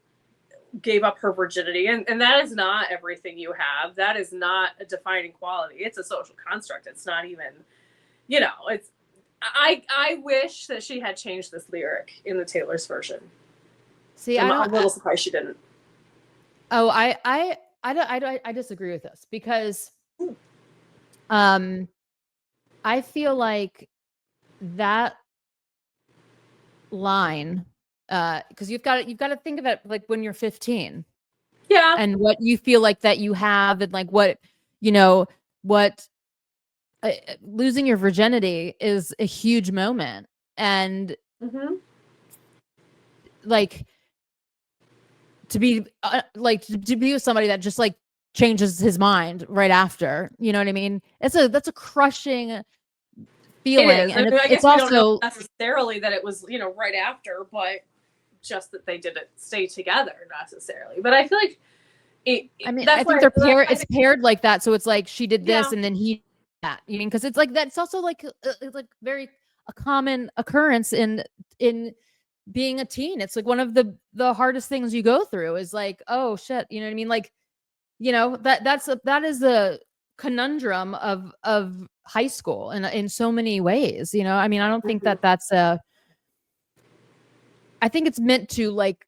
gave up her virginity, and that is not everything you have. That is not a defining quality. It's a social construct. It's not even, you know, it's I wish that she had changed this lyric in the Taylor's version. See, I'm I a don't. little surprised she didn't. Oh, I disagree with this because um I feel like that line because you've got to think of it like when you're 15 Yeah. and what you feel like that you have and like what you know what losing your virginity is a huge moment and Hmm. like to be like to be with somebody that just like changes his mind right after, you know what I mean? That's a crushing It feeling is. I and mean, I it's guess we don't know also necessarily that it was, you know, right after, but just that they didn't stay together necessarily. But I feel like I mean, I that's think why they're I it's think, paired like that. So it's like she did this yeah. and then he that. You mean because it's like that's also like it's like very a common occurrence in being a teen. It's like one of the hardest things you go through is like, oh shit, you know what I mean? Like, you know, that is the conundrum of high school and in so many ways, you know. I mean, I don't think Mhm. that that's a I think it's meant to like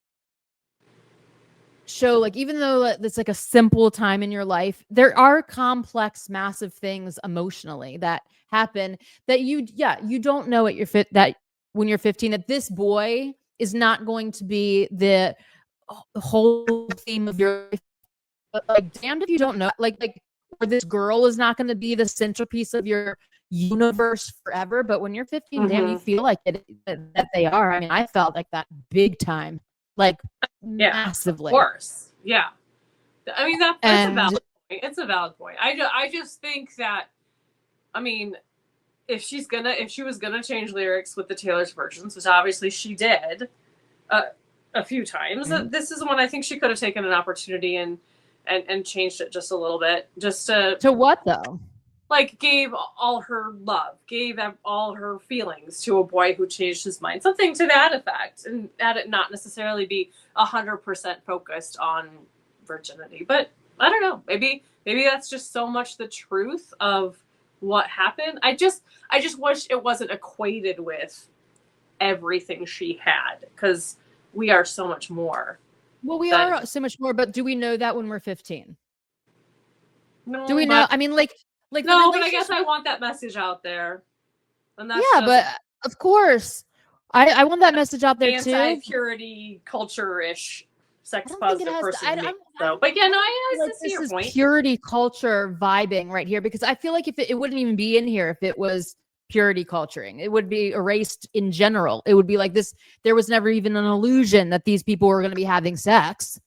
show like even though it's like a simple time in your life there are complex massive things emotionally that happen that you don't know at your fit that when you're 15 that this boy is not going to be the whole theme of your life but like damned if you don't know like or this girl is not going to be the centerpiece of your universe forever but when you're 15 damn you Mhm. feel like that they are. I mean I felt like that big time like Yeah. Of massively. course. Yeah. I mean that's a valid And point. It's a valid point. I just think that I mean if she was gonna change lyrics with the Taylor's versions, which obviously she did uh, a few times, this is one I think she could have taken an opportunity and changed it just a little bit, just to to what though? like gave all her love, gave all her feelings to a boy who changed his mind, something to that effect, and had it not necessarily be 100% focused on virginity. But I don't know, maybe that's just so much the truth of what happened. I just wish it wasn't equated with everything she had because we are so much more Well, we than are so much more, but do we know that when we're 15? Do no, we know? but I mean, like the no, but I guess relationship. I want that message out there, and that's Yeah, just but of course, I want that message out there too. anti-purity culture-ish I sex don't think it positive has. person to me. I So, but yeah, I no, don't I feel like see this your is point. purity culture vibing right here because I feel like if it wouldn't even be in here if it was purity culturing. It would be erased in general. It would be like this. There was never even an illusion that these people were going to be having sex.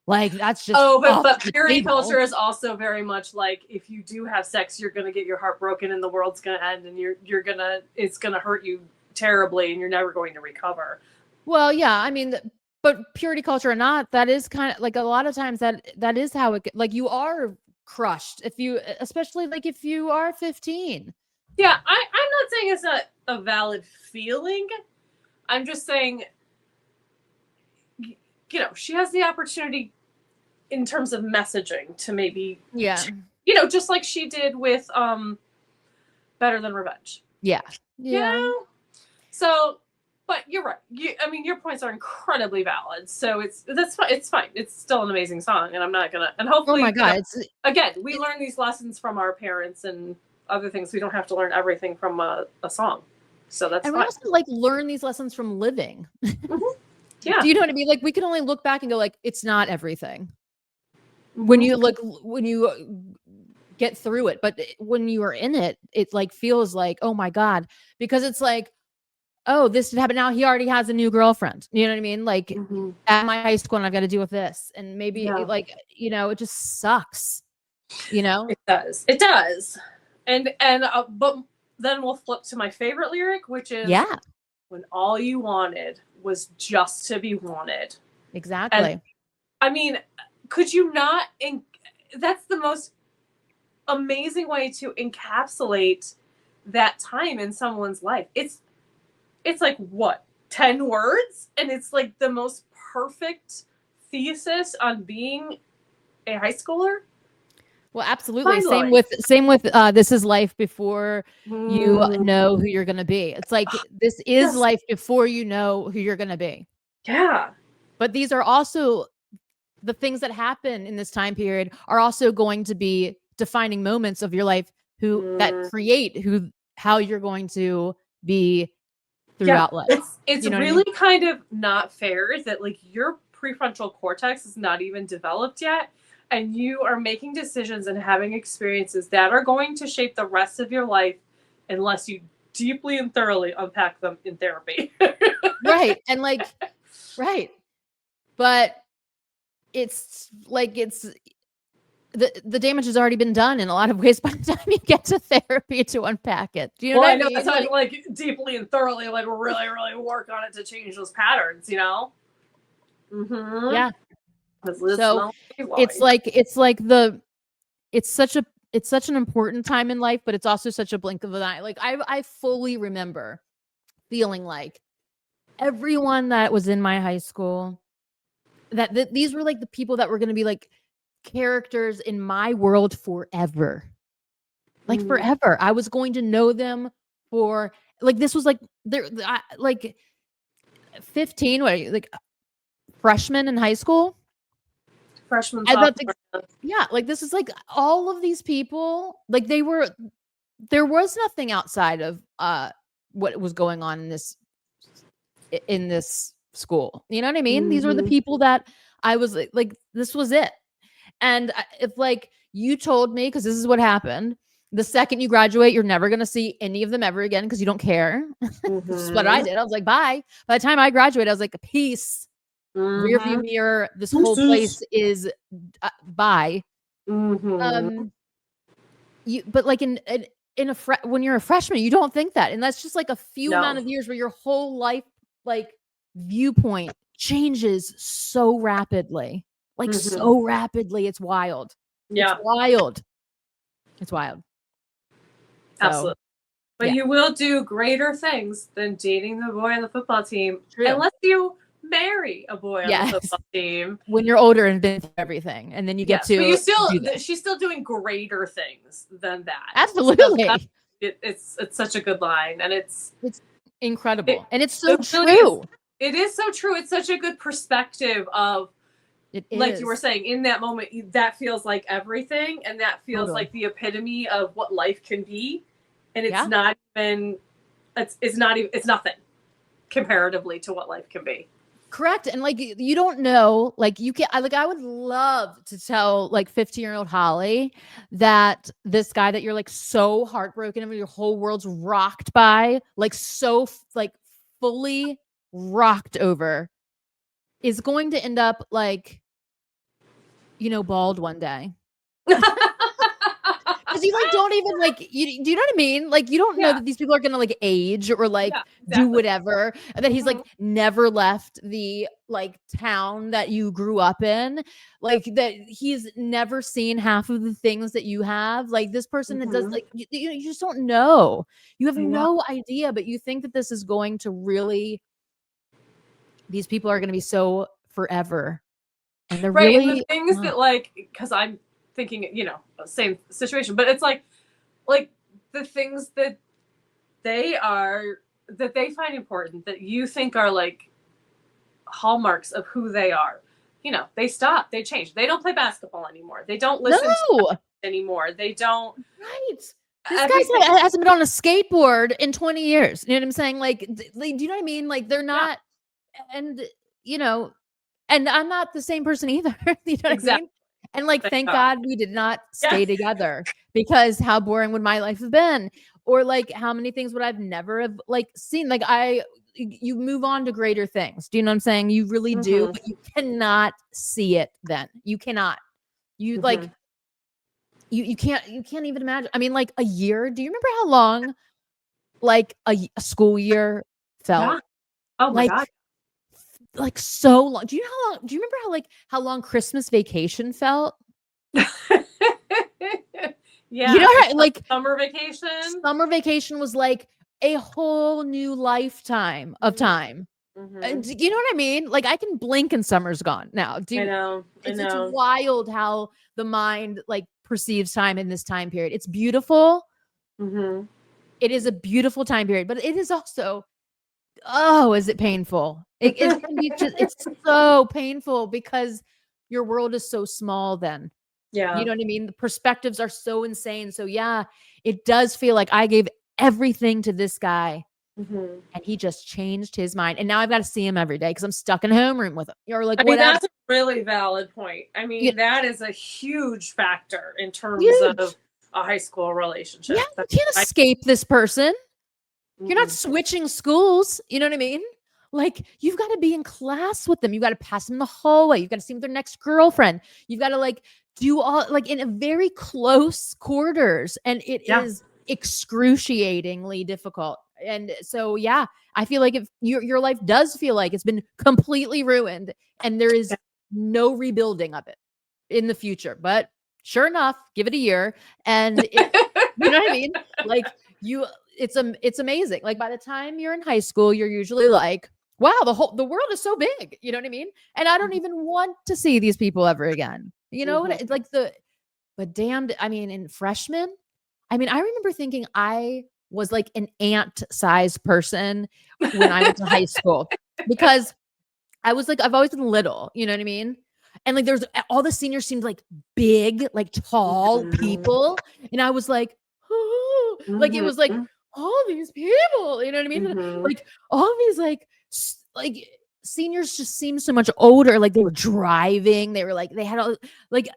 Like that's just Oh, off but the purity culture table. is also very much like if you do have sex, you're gonna get your heart broken and the world's gonna end and you're gonna it's gonna hurt you terribly and you're never going to recover. Well, yeah, I mean, but but purity culture or not, that is kind of like a lot of times that is how it like you are crushed if you, especially like if you are 15. Yeah, I'm not saying it's not a valid feeling. I'm just saying, you know, she has the opportunity in terms of messaging to maybe, you know, just like she did with Better Than Revenge. Yeah. You know? So, but you're right. I mean, your points are incredibly valid. So that's fine. It's fine. It's still an amazing song, and I'm not gonna. And hopefully, oh my god, you know, again, we learn these lessons from our parents and other things. We don't have to learn everything from a song. So that's and fine. we also like learn these lessons from living. Mm-hmm. Yeah. Do you know what I mean? Like we can only look back and go like, it's not everything. When you look, when you get through it, but when you are in it, it like feels like, oh my god, because it's like, oh, this did happen. Now he already has a new girlfriend. You know what I mean? Like at my high school, and I've got to deal with this, and maybe like, you know, it just sucks. You know, it does. It does. And but then we'll flip to my favorite lyric, which is when all you wanted was just to be wanted. Exactly. And, I mean, could you not? That's the most amazing way to encapsulate that time in someone's life. It's like what, 10 words, and it's like the most perfect thesis on being a high schooler. Well, absolutely. Same with this is life before you know who you're going to be. It's like this is life before you know who you're going to be. Yeah. But these are also the things that happen in this time period are also going to be defining moments of your life that create how you're going to be throughout life. It's you know really kind of not fair that like your prefrontal cortex is not even developed yet, and you are making decisions and having experiences that are going to shape the rest of your life unless you deeply and thoroughly unpack them in therapy. Right. And like, right. But it's like, the damage has already been done in a lot of ways by the time you get to therapy to unpack it. Do you know what I mean? That's like deeply and thoroughly, like really, really work on it to change those patterns, you know? Mm-hmm. Yeah. So it's such an important time in life, but it's also such a blink of an eye. Like I fully remember feeling like everyone that was in my high school, that these were like the people that were going to be like characters in my world forever. Like forever. I was going to know them for like, this was like like 15, what are you, like freshman in high school? Freshman, yeah, like this is like all of these people, like there was nothing outside of what was going on in this school. You know what I mean? These were the people that I was like this was it. And if like you told me, because this is what happened, the second you graduate, you're never going to see any of them ever again because you don't care. This is what I did. I was like, bye. By the time I graduated, I was like, peace. Rear view mirror. This whole place is bye. But like when you're a freshman, you don't think that, and that's just like a few amount of years where your whole life like viewpoint changes so rapidly. Like so rapidly. It's wild. Yeah. It's wild. It's wild. Absolutely. But you will do greater things than dating the boy on the football team. True. Unless you marry a boy on the football team. When you're older and been through everything. And then you get to but you still she's still doing greater things than that. Absolutely. So it's such a good line. And it's incredible. And it's so true. It is so true. It's such a good perspective of, like you were saying, in that moment, that feels like everything, and that feels like the epitome of what life can be, and it's not even, it's nothing comparatively to what life can be. Correct. And like you don't know, like you can, like I would love to tell like 15-year-old Holly that this guy that you're like so heartbroken and your whole world's rocked by, like so like fully rocked over, is going to end up like, you know, bald one day. Because because you like don't even like you. Do you know what I mean? Like you don't know that these people are gonna like age or like do whatever, and that he's like never left the like town that you grew up in, like that he's never seen half of the things that you have. Like this person that does like you just don't know. You have no idea, but you think that this is going to really. These people are going to be so forever, and they're right. really And the things that like, because I'm thinking, you know, same situation, but it's like the things that they find important that you think are like hallmarks of who they are. You know, they stop, they change. They don't play basketball anymore. They don't listen to anymore. They don't. Right. This guy hasn't been on a skateboard in 20 years. You know what I'm saying? Like, do you know what I mean? Like, they're not, and you know, and I'm not the same person either. You know what I mean? And like, thank God we did not stay together, because how boring would my life have been? Or like, how many things would I've never have like seen? Like you move on to greater things. Do you know what I'm saying? You really do, but you cannot see it then. You cannot. You like, you can't even imagine. I mean, like a year. Do you remember how long like a school year felt? Yeah. Oh my God. Like so long. Do you know how long? Do you remember how long Christmas vacation felt? Yeah. You know how like summer vacation? Summer vacation was like a whole new lifetime of time. You know what I mean? Like I can blink and summer's gone now. I know. It's wild how the mind like perceives time in this time period. It's beautiful. It is a beautiful time period, but it is also, oh, is it painful? It can be just, it's so painful because your world is so small then. Yeah. You know what I mean? The perspectives are so insane. So yeah, it does feel like I gave everything to this guy and he just changed his mind. And now I've got to see him every day because I'm stuck in a homeroom with him. Or like, I mean, that's a really valid point. I mean, that is a huge factor in terms of a high school relationship. Yeah, you can't escape this person. You're not switching schools. You know what I mean? Like, you've got to be in class with them. You got to pass them in the hallway. You've got to see them with their next girlfriend. You've got to like do all like in a very close quarters. And it is excruciatingly difficult. And so, yeah, I feel like if your life does feel like it's been completely ruined and there is no rebuilding of it in the future. But sure enough, give it a year. And you know what I mean? Like it's amazing. Like by the time you're in high school, you're usually like, wow, the world is so big. You know what I mean? And I don't even want to see these people ever again. You know, like but damned, I mean, in freshman, I mean, I remember thinking I was like an ant-sized person when I went to high school because I was like, I've always been little, you know what I mean? And like there's all the seniors seemed like big, like tall people. And I was like, oh, like it was like all these people, you know what I mean? Like all these like seniors just seemed so much older. Like they were driving, they were like, they had all like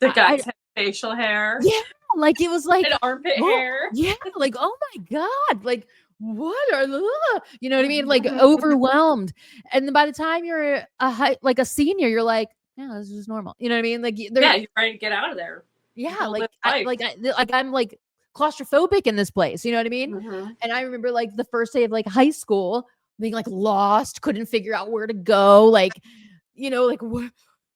the guys had facial hair. Yeah, like it was like and armpit hair. Yeah, like oh my God, like what are the, you know what I mean? Like overwhelmed. And then by the time you're a senior, you're like, yeah, this is normal. You know what I mean? Like you're ready to get out of there. Yeah, like I'm like claustrophobic in this place. You know what I mean? And I remember like the first day of like high school being like lost, couldn't figure out where to go. Like, you know, like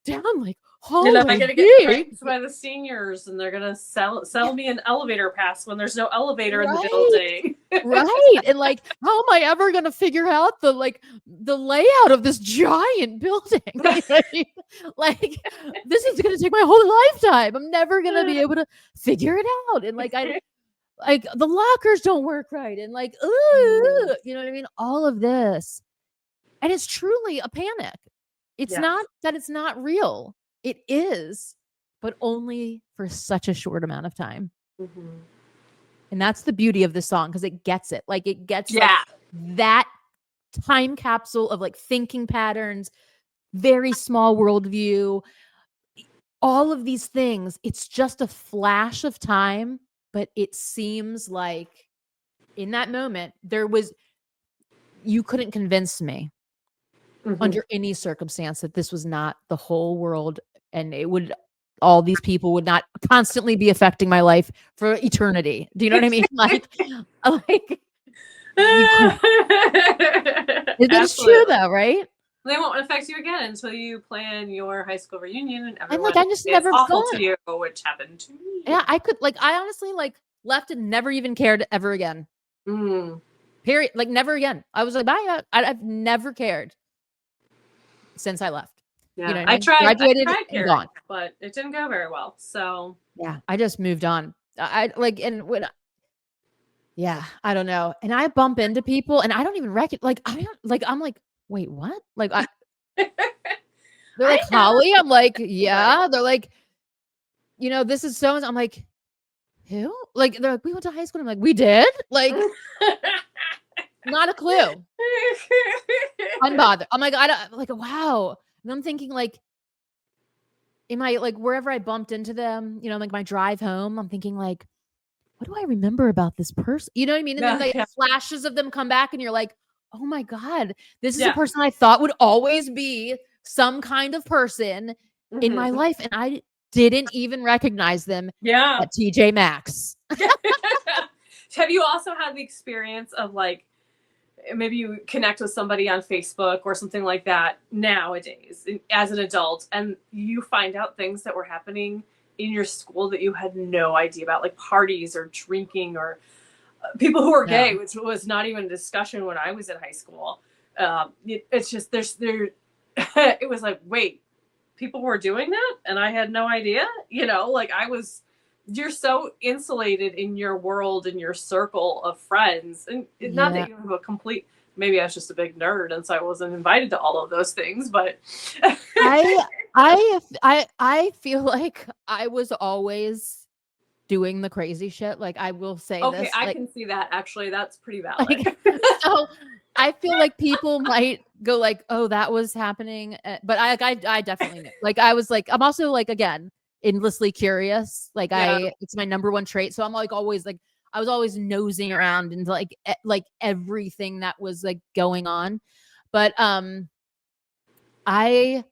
down like and I'm gonna get pranked by the seniors, and they're gonna sell me an elevator pass when there's no elevator in the building. Right. And like, how am I ever gonna figure out the layout of this giant building? Like, this is gonna take my whole lifetime. I'm never gonna be able to figure it out. And like like the lockers don't work right. And like, you know what I mean? All of this. And it's truly a panic. It's not that it's not real. It is, but only for such a short amount of time. And that's the beauty of this song because it gets it. Like it gets like, that time capsule of like thinking patterns, very small worldview, all of these things. It's just a flash of time, but it seems like in that moment you couldn't convince me under any circumstance that this was not the whole world, and it would all these people would not constantly be affecting my life for eternity. Do you know what I mean? Like you could. It's true though, right? They won't affect you again until you plan your high school reunion and I'm everyone like, I just is never awful thought. to you, which happened to me. Yeah, I could like, I honestly like left and never even cared ever again. Period. Like never again. I was like, bye. I've never cared since I left. Yeah, you know what I I mean? tried Graduated and caring, gone. but it didn't go very well. So Yeah, I just moved on. I like, and when, yeah, I don't know. And I bump into people and I don't even recognize, like, I don't, like, I'm like, wait, what? Like, they're like, Holly? I'm like, yeah. Right. They're like, you know, this is so, I'm like, who? Like, they're like, we went to high school. I'm like, we did? Like, not a clue. Unbothered. I'm like, I don't, like, wow. And I'm thinking, like, in my, like, wherever I bumped into them, you know, like my drive home, I'm thinking, like, what do I remember about this person? You know what I mean? And then like flashes of them come back and you're like, oh my God, this is a person I thought would always be some kind of person in my life. And I didn't even recognize them at TJ Maxx. Have you also had the experience of like, maybe you connect with somebody on Facebook or something like that nowadays as an adult, and you find out things that were happening in your school that you had no idea about, like parties or drinking or people who are gay, which was not even a discussion when I was in high school. It's just it was like, wait, people were doing that and I had no idea. You know, like you're so insulated in your world, in your circle of friends, and not that you have a complete. Maybe I was just a big nerd, and so I wasn't invited to all of those things. But I feel like I was always doing the crazy shit. Like I will say this. Okay, I can see that actually. That's pretty valid. Like, so I feel like people might go like, "Oh, that was happening," but I definitely knew. Like I was like, I'm also like again endlessly curious. Like it's my number one trait. So I'm like always like. I was always nosing around into like everything that was like going on. But I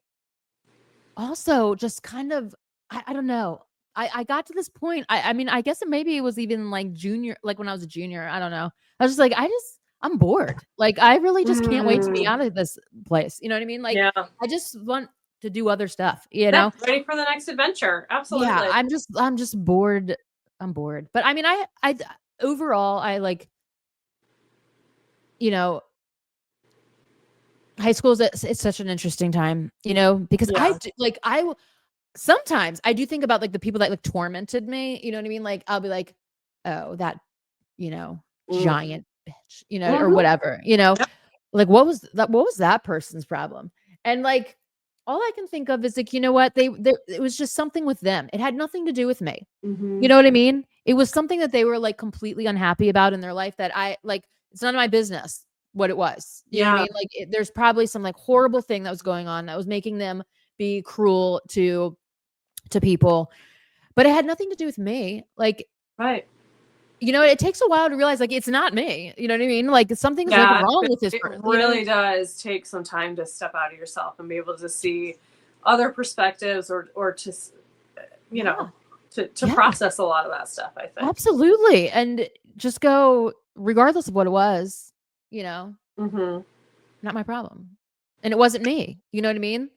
also just kind of I don't know. I got to this point. I mean, I guess maybe it was even like junior, like when I was a junior. I don't know. I was just like, I'm bored. Like I really just can't wait to be out of this place. You know what I mean? Like I just want to do other stuff, you know? Ready for the next adventure. Absolutely. Yeah, I'm just bored. I'm bored. But I mean, I overall, I like, you know, high school it's such an interesting time, you know, because sometimes I do think about like the people that like tormented me, you know what I mean? Like I'll be like, oh, that, you know, giant bitch, you know, or whatever, you know, like what was that person's problem? And like, all I can think of is like, you know what, it was just something with them. It had nothing to do with me. You know what I mean? It was something that they were like completely unhappy about in their life that I like, it's none of my business what it was. You know what I mean? Like there's probably some like horrible thing that was going on that was making them be cruel to people, but it had nothing to do with me. Like, you know, it takes a while to realize like it's not me. You know what I mean? Like something's like wrong with this person. It really does take some time to step out of yourself and be able to see other perspectives or to, you know, to process a lot of that stuff, I think. Absolutely. And just go, regardless of what it was, you know, not my problem. And it wasn't me. You know what I mean?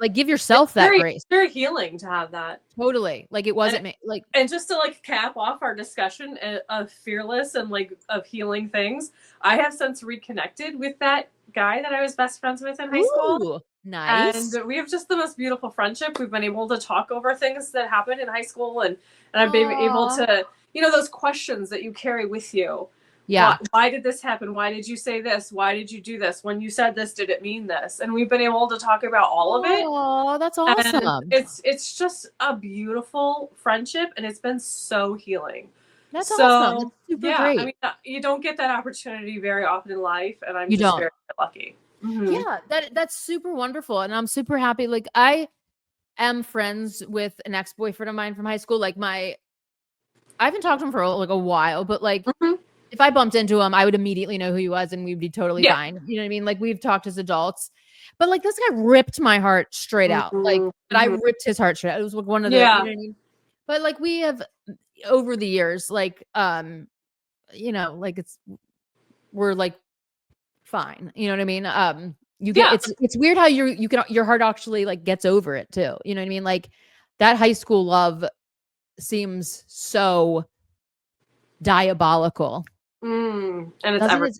Like give yourself that grace. It's very healing to have that. Totally. Like it wasn't me. Like, and just to like cap off our discussion of fearless and like of healing things, I have since reconnected with that guy that I was best friends with in high school. Nice. And we have just the most beautiful friendship. We've been able to talk over things that happened in high school, and I've been able to, you know, those questions that you carry with you. Yeah. Why did this happen? Why did you say this? Why did you do this? When you said this, did it mean this? And we've been able to talk about all of it. Oh, that's awesome. And it's just a beautiful friendship, and it's been so healing. That's awesome. That's super great. I mean, you don't get that opportunity very often in life, and I'm just very lucky. Yeah, that's super wonderful, and I'm super happy. Like I am friends with an ex-boyfriend of mine from high school. Like I haven't talked to him for like a while, but like if I bumped into him, I would immediately know who he was and we'd be totally fine. You know what I mean? Like we've talked as adults. But like this guy ripped my heart straight out. Like, but I Mhm. ripped his heart straight out. It was like one of the, Yeah. you know what I mean? But like we have over the years, like, like we're like fine. You know what I mean? You get Yeah. it's weird how you can your heart actually like gets over it too. You know what I mean? Like that high school love seems so diabolical. And it's Doesn't ever. it?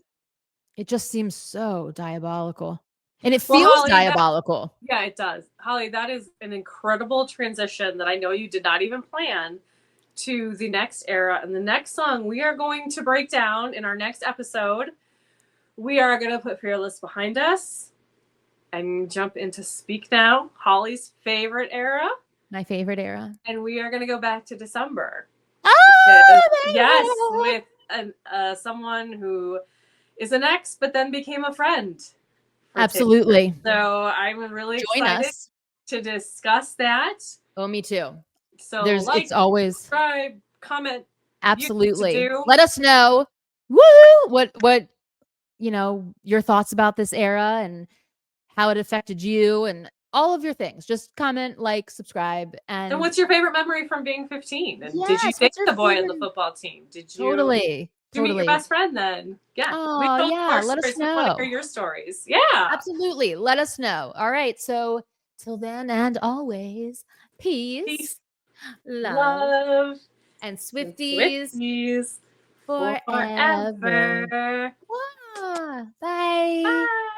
It just seems so diabolical. And it Well, feels Holly, diabolical. yeah, it does. Holly, that is an incredible transition that I know you did not even plan to the next era. And the next song we are going to break down in our next episode, we are going to put Fearless behind us and jump into Speak Now, Holly's favorite era. My favorite era. And we are going to go back to December. Yes, Oh, with someone who is an ex, but then became a friend. absolutely. So I'm really Join excited us. to discuss that. Oh, me too. So It's always subscribe, comment. absolutely. Do. Let us know. Woo! What your thoughts about this era and how it affected you and all of your things. Just comment, like, subscribe, And and what's your favorite memory from being 15? And did you yes, date what's your the boy on the favorite? football team? Did you meet your Totally. best friend then? Yeah. We Oh, told yeah, our let us stories. We want to hear know. your stories. Yeah. Absolutely. Let us know. All right. So till then and always, peace, Peace, love, love, and and Swifties Swifties forever. forever. Wow. Bye. Bye.